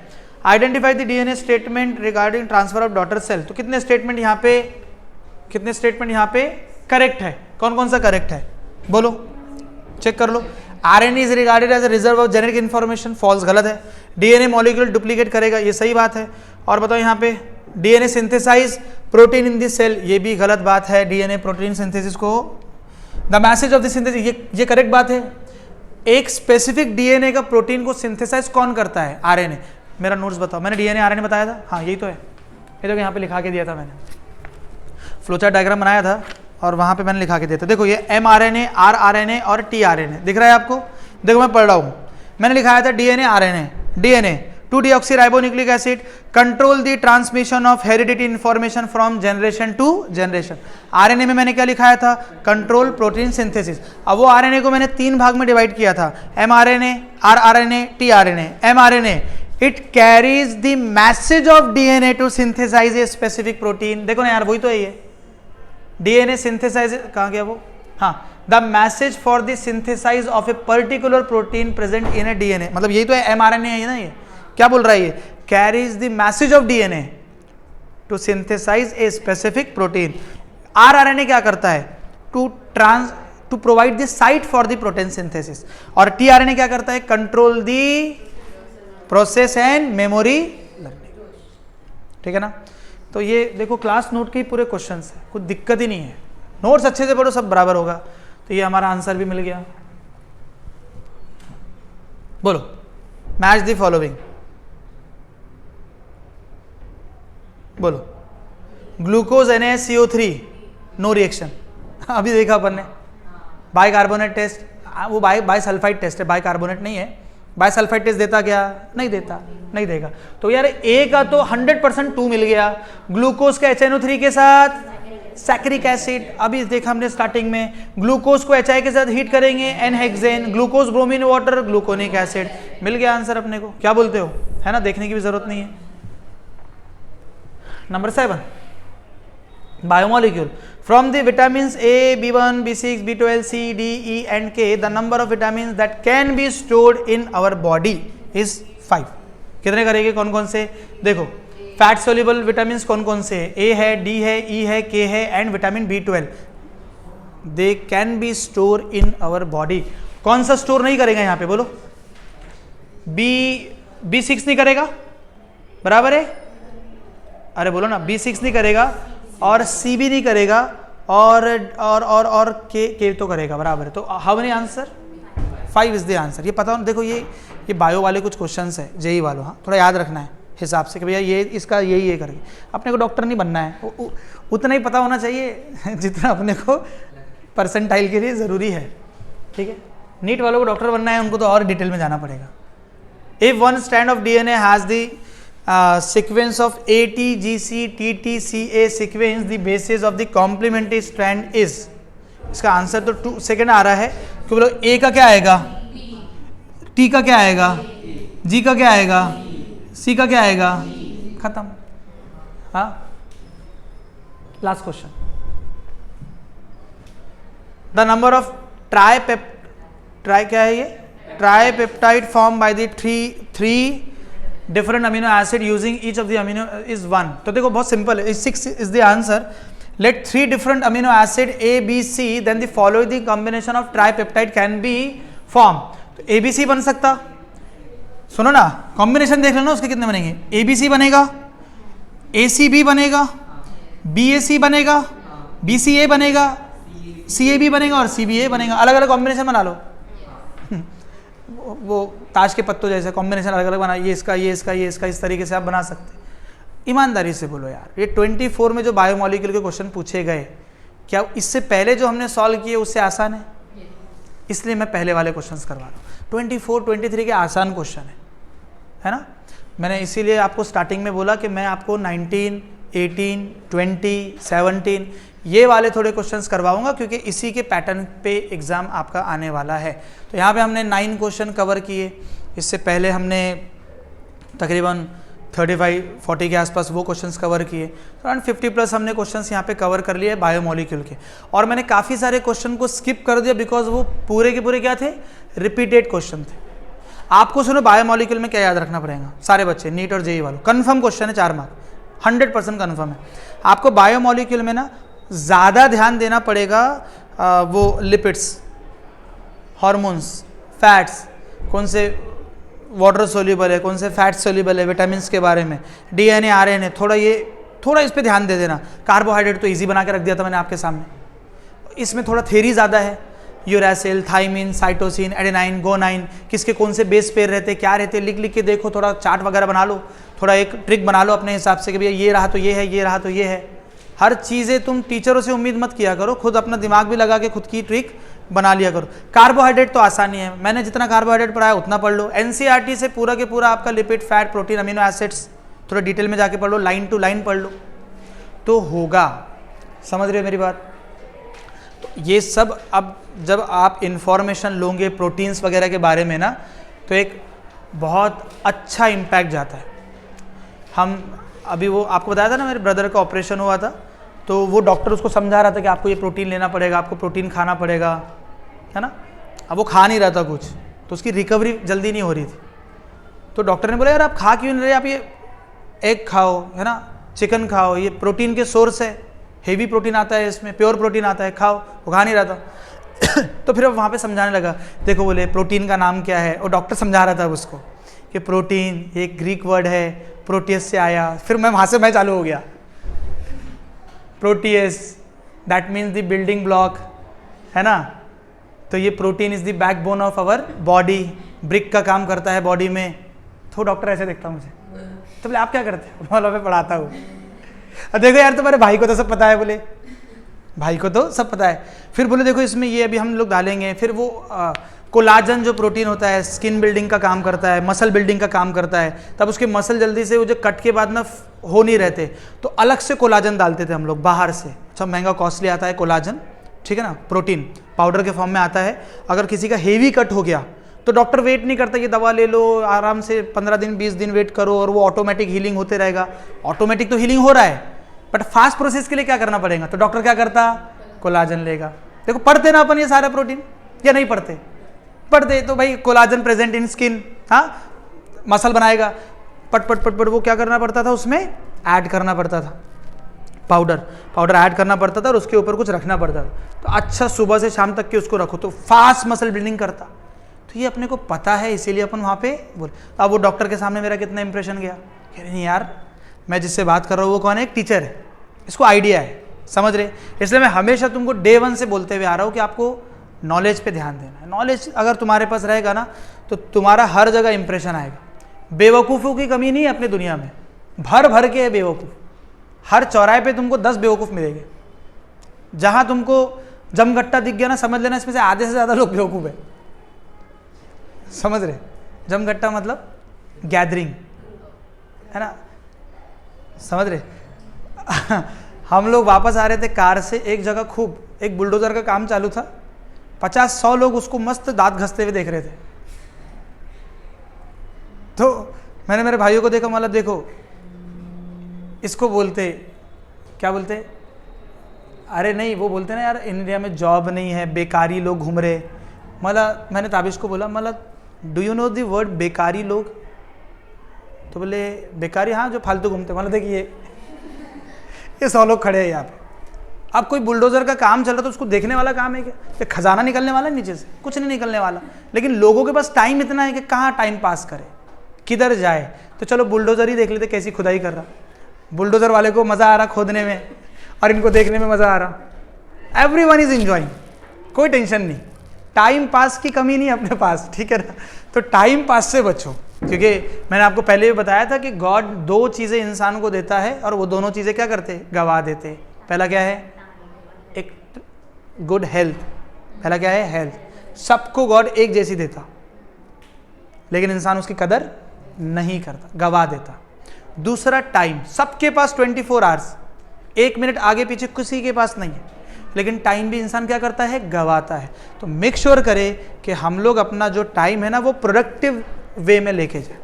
Identify the DNA statement regarding transfer of daughter cell. तो कितने statement यहाँ पे, कितने statement यहाँ पे करेक्ट है? कौन कौन सा करेक्ट है बोलो, चेक कर लो। RNA is regarded as a reserve of genetic information, false, गलत है। DNA मॉलिक्यूल डुप्लीकेट करेगा, ये सही बात है। और बताओ यहाँ पे DNA synthesize protein in this cell, ये भी गलत बात है। DNA प्रोटीन सिंथेसिस को, the message of the synthesis, ये करेक्ट बात है। एक स्पेसिफिक DNA का प्रोटीन को सिंथेसाइज कौन करता है? RNA। मेरा नोट्स बताओ, मैंने DNA RNA बताया था, हाँ यही तो है, ये तो यहाँ पे लिखा के दिया था मैंने, फ्लोचार्ट डायग्राम बनाया था और वहाँ पे मैंने लिखा के दिया था। देखो ये mRNA, rRNA और tRNA दिख रहा है आपको? देखो मैं पढ़ रहा हूँ, मैंने लिखाया था DNA RNA, DNA 2-deoxyribonucleic acid control the transmission of heredity information from generation to generation। RNA में मैंने क्या लिखाया था? Control protein synthesis. अब वो RNA को मैंने 3 भाग में डिवाइड किया था, mRNA, rRNA, tRNA। mRNA it carries the message of DNA to synthesize a specific protein। देखो ना यार, वही तो है ये DNA synthesize, कहाँ गया वो? हाँ, the message for the synthesis of a particular protein present in a DNA, मतलब यही तो है mRNA है ना। ये क्या बोल रहा है? ये carries the message of DNA to synthesize a specific protein. rRNA क्या करता है? To provide the site for the protein synthesis. और tRNA क्या करता है? Control the process and memory learning, ठीक है ना। तो ये देखो क्लास नोट के पूरे क्वेश्चंस है, कुछ दिक्कत ही नहीं है, नोट्स अच्छे से पढ़ो सब बराबर होगा। तो ये हमारा आंसर भी मिल गया। बोलो मैच द फॉलोइंग, बोलो। ग्लूकोज NaCO3 नो रिएक्शन, अभी देखा अपन ने, बाइकार्बोनेट टेस्ट, वो बाइसल्फाइड टेस्ट है, बाइकार्बोनेट नहीं है। बाइसल्फाइड टेस्ट देता क्या? नहीं देता, नहीं देगा। तो यार ए का तो 100% 2 मिल गया, ग्लूकोज का HNO3 के साथ सैक्रिक एसिड। अभी देखा हमने स्टार्टिंग में, ग्लूकोज को HI के साथ हीट करेंगे n hexane, glucose bromine water gluconic acid. मिल गया आंसर अपने को, क्या बोलते हो? है ना, देखने की भी जरूरत नहीं है। Number 7, biomolecule. From the vitamins A, B1, B6, B12, C, D, E and K, the number of vitamins that can be stored in our body is 5. कितने करेंगे? कौन कौन से? देखो, फैट सोल्यूबल विटामिन कौन कौन से है? A है, D है, E है, K है and vitamin B12। They can be store in our body. कौन सा स्टोर नहीं करेगा यहाँ पे बोलो? B6 नहीं करेगा, बराबर है? अरे बोलो ना, B6 नहीं करेगा और C भी नहीं करेगा और के तो करेगा, बराबर है। तो how many answer? 5 is the answer. ये पता हो, देखो ये बायो वाले कुछ क्वेश्चंस है, जेई वालों, हाँ थोड़ा याद रखना है हिसाब से कि भैया ये इसका यही करके। अपने को डॉक्टर नहीं बनना है, उतना ही पता होना चाहिए जितना अपने को परसेंटाइल के लिए ज़रूरी है, ठीक है। नीट वालों को डॉक्टर बनना है, उनको तो और डिटेल में जाना पड़ेगा। If one strand of DNA has the sequence of AT, GC, TT, CA sequence, the basis of the complementary strand is। इसका आंसर तो 2 सेकेंड आ रहा है, क्योंकि बोलो A का क्या आएगा, T का क्या आएगा, G का क्या आएगा, C का क्या आएगा, खत्म। हाँ, last question. The number of क्या है ये? Tripeptide form by the three different amino acid using each of the amino is 1। तो देखो बहुत सिंपल है, 6 is the answer। let 3 different amino acid A, B, C then the following combination of tripeptide can be formed। तो ABC बन सकता, सुनो ना, combination देख लेना उसके कितने बनेंगे। ABC बनेगा, ACB बनेगा, BAC बनेगा, BCA बनेगा, CAB बनेगा और CBA बनेगा। अलग अलग कॉम्बिनेशन बना लो, वो ताश के पत्तों जैसे कॉम्बिनेशन अलग अलग बना, ये इसका ये इसका ये इसका, इस तरीके से आप बना सकते। ईमानदारी से बोलो यार, ये 24 में जो बायोमोलिक्यूल के क्वेश्चन पूछे गए, क्या इससे पहले जो हमने सॉल्व किए उससे आसान है? इसलिए मैं पहले वाले क्वेश्चंस करवा रहा हूँ। 24, 23 के आसान क्वेश्चन है ना। मैंने इसीलिए आपको स्टार्टिंग में बोला कि मैं आपको 19, 18, 20, 17 ये वाले थोड़े क्वेश्चंस करवाऊंगा, क्योंकि इसी के पैटर्न पे एग्ज़ाम आपका आने वाला है। तो यहाँ पे हमने 9 क्वेश्चन कवर किए, इससे पहले हमने तकरीबन 35-40 के आसपास वो क्वेश्चंस कवर किए, तो अराउंड 50+ हमने क्वेश्चंस यहाँ पे कवर कर लिए बायोमोलिक्यूल के। और मैंने काफ़ी सारे क्वेश्चन को स्किप कर दिया, बिकॉज वो पूरे के पूरे क्या थे, रिपीटेड क्वेश्चन थे। आपको सुनो, बायोमोलिक्यूल में क्या याद रखना पड़ेगा सारे बच्चे, नीट और जेई वालों, कन्फर्म क्वेश्चन है, 4 मार्क, 100% कन्फर्म है। आपको बायोमोलिक्यूल में ना ज़्यादा ध्यान देना पड़ेगा वो लिपिड्स, हार्मोन्स, फैट्स, कौन से वाटर सोल्यूबल है, कौन से फैट सोल्यूबल है, विटामिन्स के बारे में, DNA, RNA, थोड़ा इस पे ध्यान दे देना। कार्बोहाइड्रेट तो इजी बना के रख दिया था मैंने आपके सामने, इसमें थोड़ा थ्योरी ज़्यादा है। Uracil, thymine, cytosine, adenine, guanine, किसके कौन से बेस पेयर रहते, क्या रहते, लिख के देखो, थोड़ा चार्ट वगैरह बना लो, थोड़ा एक ट्रिक बना लो अपने हिसाब से कि भैया ये रहा तो ये है, ये रहा तो ये है। हर चीज़ें तुम टीचरों से उम्मीद मत किया करो, खुद अपना दिमाग भी लगा के खुद की ट्रिक बना लिया करो। कार्बोहाइड्रेट तो आसानी है, मैंने जितना कार्बोहाइड्रेट पढ़ाया उतना पढ़ लो। NCERT से पूरा के पूरा आपका lipid, fat, protein, amino acids थोड़ा डिटेल में जाके पढ़ लो, लाइन टू लाइन पढ़ लो तो होगा। समझ रहे हो मेरी बात? तो ये सब अब जब आप इंफॉर्मेशन लोगे प्रोटीन्स वगैरह के बारे में ना, तो एक बहुत अच्छा इम्पैक्ट जाता है। हम अभी वो आपको बताया था ना, मेरे ब्रदर का ऑपरेशन हुआ था, तो वो डॉक्टर उसको समझा रहा था कि आपको ये प्रोटीन लेना पड़ेगा, आपको प्रोटीन खाना पड़ेगा, है ना। अब वो खा नहीं रहा था कुछ, तो उसकी रिकवरी जल्दी नहीं हो रही थी। तो डॉक्टर ने बोला यार आप खा क्यों नहीं रहे, आप ये एग खाओ, है ना, चिकन खाओ, ये प्रोटीन के सोर्स है, हेवी प्रोटीन आता है इसमें, प्योर प्रोटीन आता है, खाओ। वो खा नहीं रहा था तो फिर अब वहाँ पे समझाने लगा, देखो बोले प्रोटीन का नाम क्या है, और डॉक्टर समझा रहा था उसको कि प्रोटीन एक ग्रीक वर्ड है, प्रोटियस से आया। फिर मैं वहाँ से मैं चालू हो गया, proteus that means the building block, है ना। तो ये protein is the backbone of our body, brick का काम करता है बॉडी में। तो डॉक्टर ऐसे देखता मुझे, तो बोले आप क्या करते हो? बोला मैं पढ़ाता हूँ। और देखो यार तुम्हारे भाई को तो सब पता है, बोले भाई को तो सब पता है। फिर बोले देखो इसमें ये अभी हम लोग डालेंगे, फिर वो कोलाजन जो प्रोटीन होता है स्किन बिल्डिंग का काम करता है, मसल बिल्डिंग का काम करता है, तब उसके मसल जल्दी से वो जो कट के बाद में हो नहीं रहते, तो अलग से कोलाजन डालते थे हम लोग बाहर से। अच्छा महंगा कॉस्टली आता है कोलाजन, ठीक है ना, प्रोटीन पाउडर के फॉर्म में आता है। अगर किसी का हेवी कट हो गया तो डॉक्टर वेट नहीं करता कि दवा ले लो आराम से 15 दिन 20 दिन वेट करो और वो ऑटोमेटिक हीलिंग होते रहेगा। ऑटोमेटिक तो हीलिंग हो रहा है, बट फास्ट प्रोसेस के लिए क्या करना पड़ेगा, तो डॉक्टर क्या करता, कोलाजन लेगा। देखो पढ़ते ना अपन ये सारा प्रोटीन या नहीं पढ़ते, पढ़ते तो भाई कोलाजन प्रेजेंट इन स्किन, हाँ मसल बनाएगा, पट पट पट पट वो क्या करना पड़ता था, उसमें ऐड करना पड़ता था, पाउडर ऐड करना पड़ता था और उसके ऊपर कुछ रखना पड़ता था। तो अच्छा सुबह से शाम तक के उसको रखो तो फास्ट मसल बिल्डिंग करता। तो ये अपने को पता है, इसीलिए अपन वहाँ पे बोले। तो अब वो डॉक्टर के सामने मेरा कितना इंप्रेशन गया, कह रहे नहीं यार मैं जिससे बात कर रहा हूँ वो कौन है, एक टीचर है, इसको आइडिया है, समझ रहे। इसलिए मैं हमेशा तुमको डे 1 से बोलते हुए आ रहा हूँ कि आपको नॉलेज पे ध्यान देना है। नॉलेज अगर तुम्हारे पास रहेगा ना तो तुम्हारा हर जगह इंप्रेशन आएगा। बेवकूफ़ों की कमी नहीं है अपनी दुनिया में, भर भर के है बेवकूफ़। हर चौराहे पे तुमको 10 बेवकूफ़ मिलेंगे। जहाँ तुमको जमघट्टा दिख गया ना, समझ लेना इसमें से आधे से ज़्यादा लोग बेवकूफ़ है, समझ रहे। जमघट्टा मतलब गैदरिंग है ना, समझ रहे। हम लोग वापस आ रहे थे कार से, एक जगह खूब एक बुलडोजर का काम चालू था, 50-100 लोग उसको मस्त दांत घसते हुए देख रहे थे। तो मैंने मेरे भाइयों को देखा, मतलब देखो इसको बोलते क्या बोलते, अरे नहीं वो बोलते ना यार इंडिया में जॉब नहीं है, बेकारी लोग घूम रहे। मतलब मैंने ताबिश को बोला, मतलब do you know the word बेकारी लोग, तो बोले बेकारी हाँ जो फालतू घूमते। मतलब देखिए ये 100 लोग खड़े हैं यहाँ पे, अब कोई बुलडोजर का काम चल रहा तो उसको देखने वाला काम है क्या, तो खजाना निकलने वाला है नीचे से, कुछ नहीं निकलने वाला। लेकिन लोगों के पास टाइम इतना है कि कहाँ टाइम पास करे, किधर जाए। तो चलो बुलडोजर ही देख लेते कैसी खुदाई कर रहा, बुलडोजर वाले को मज़ा आ रहा खोदने में और इनको देखने में मज़ा आ रहा। एवरीवन इज एंजॉयिंग, कोई टेंशन नहीं, टाइम पास की कमी नहीं अपने पास, ठीक है ना। तो टाइम पास से बचो, क्योंकि मैंने आपको पहले भी बताया था कि गॉड 2 चीज़ें इंसान को देता है और वो दोनों चीज़ें क्या करते, गवा देते। पहला क्या है, एक गुड हेल्थ, पहला क्या है हेल्थ। सबको गॉड एक जैसी देता, लेकिन इंसान उसकी कदर नहीं करता, गवा देता। दूसरा टाइम, सबके पास 24 आवर्स, 1 मिनट आगे पीछे किसी के पास नहीं है, लेकिन टाइम भी इंसान क्या करता है, गवाता है। तो मेक श्योर करे कि हम लोग अपना जो टाइम है ना वो प्रोडक्टिव वे में लेके जाए,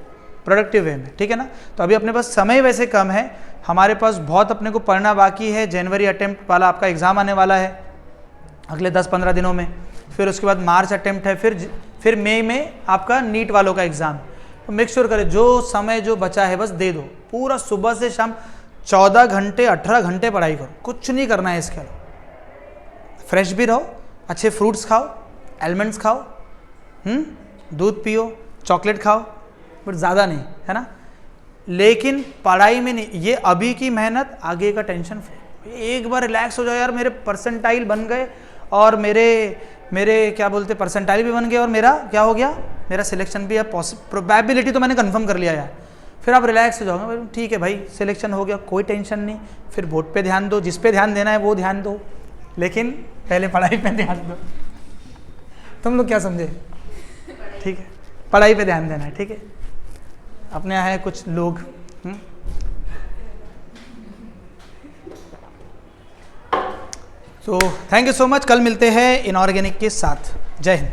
प्रोडक्टिव वे में, ठीक है ना। तो अभी अपने पास समय वैसे कम है, हमारे पास बहुत अपने को पढ़ना बाकी है। जनवरी अटेम्प्ट वाला आपका एग्ज़ाम आने वाला है अगले 10-15 दिनों में, फिर उसके बाद मार्च अटेम्प्ट है, फिर मई में आपका नीट वालों का एग्ज़ाम। तो मेक श्योर करें जो समय जो बचा है बस दे दो, पूरा सुबह से शाम 14 घंटे 18 घंटे पढ़ाई करो, कुछ नहीं करना है इसके अलावा। फ्रेश भी रहो, अच्छे फ्रूट्स खाओ, एलमंड्स खाओ, दूध पियो, चॉकलेट खाओ, बट ज़्यादा नहीं, है ना। लेकिन पढ़ाई में नहीं, ये अभी की मेहनत आगे का टेंशन फ्री। एक बार रिलैक्स हो जाओ यार, मेरे परसेंटाइल बन गए और मेरे क्या बोलते परसेंटाइल भी बन गए और मेरा क्या हो गया, मेरा सिलेक्शन भी, अब प्रोबेबिलिटी तो मैंने कंफर्म कर लिया यार। फिर आप रिलैक्स हो जाओगे, ठीक है भाई सिलेक्शन हो गया, कोई टेंशन नहीं। फिर बोर्ड पे ध्यान दो, जिस पे ध्यान देना है वो ध्यान दो, लेकिन पहले पढ़ाई पे ध्यान दो। तुम लोग क्या समझे, ठीक है, पढ़ाई पे ध्यान देना है, ठीक है। अपने यहाँ है कुछ लोग तो थैंक यू सो मच। कल मिलते हैं इनऑर्गेनिक के साथ। जय हिंद।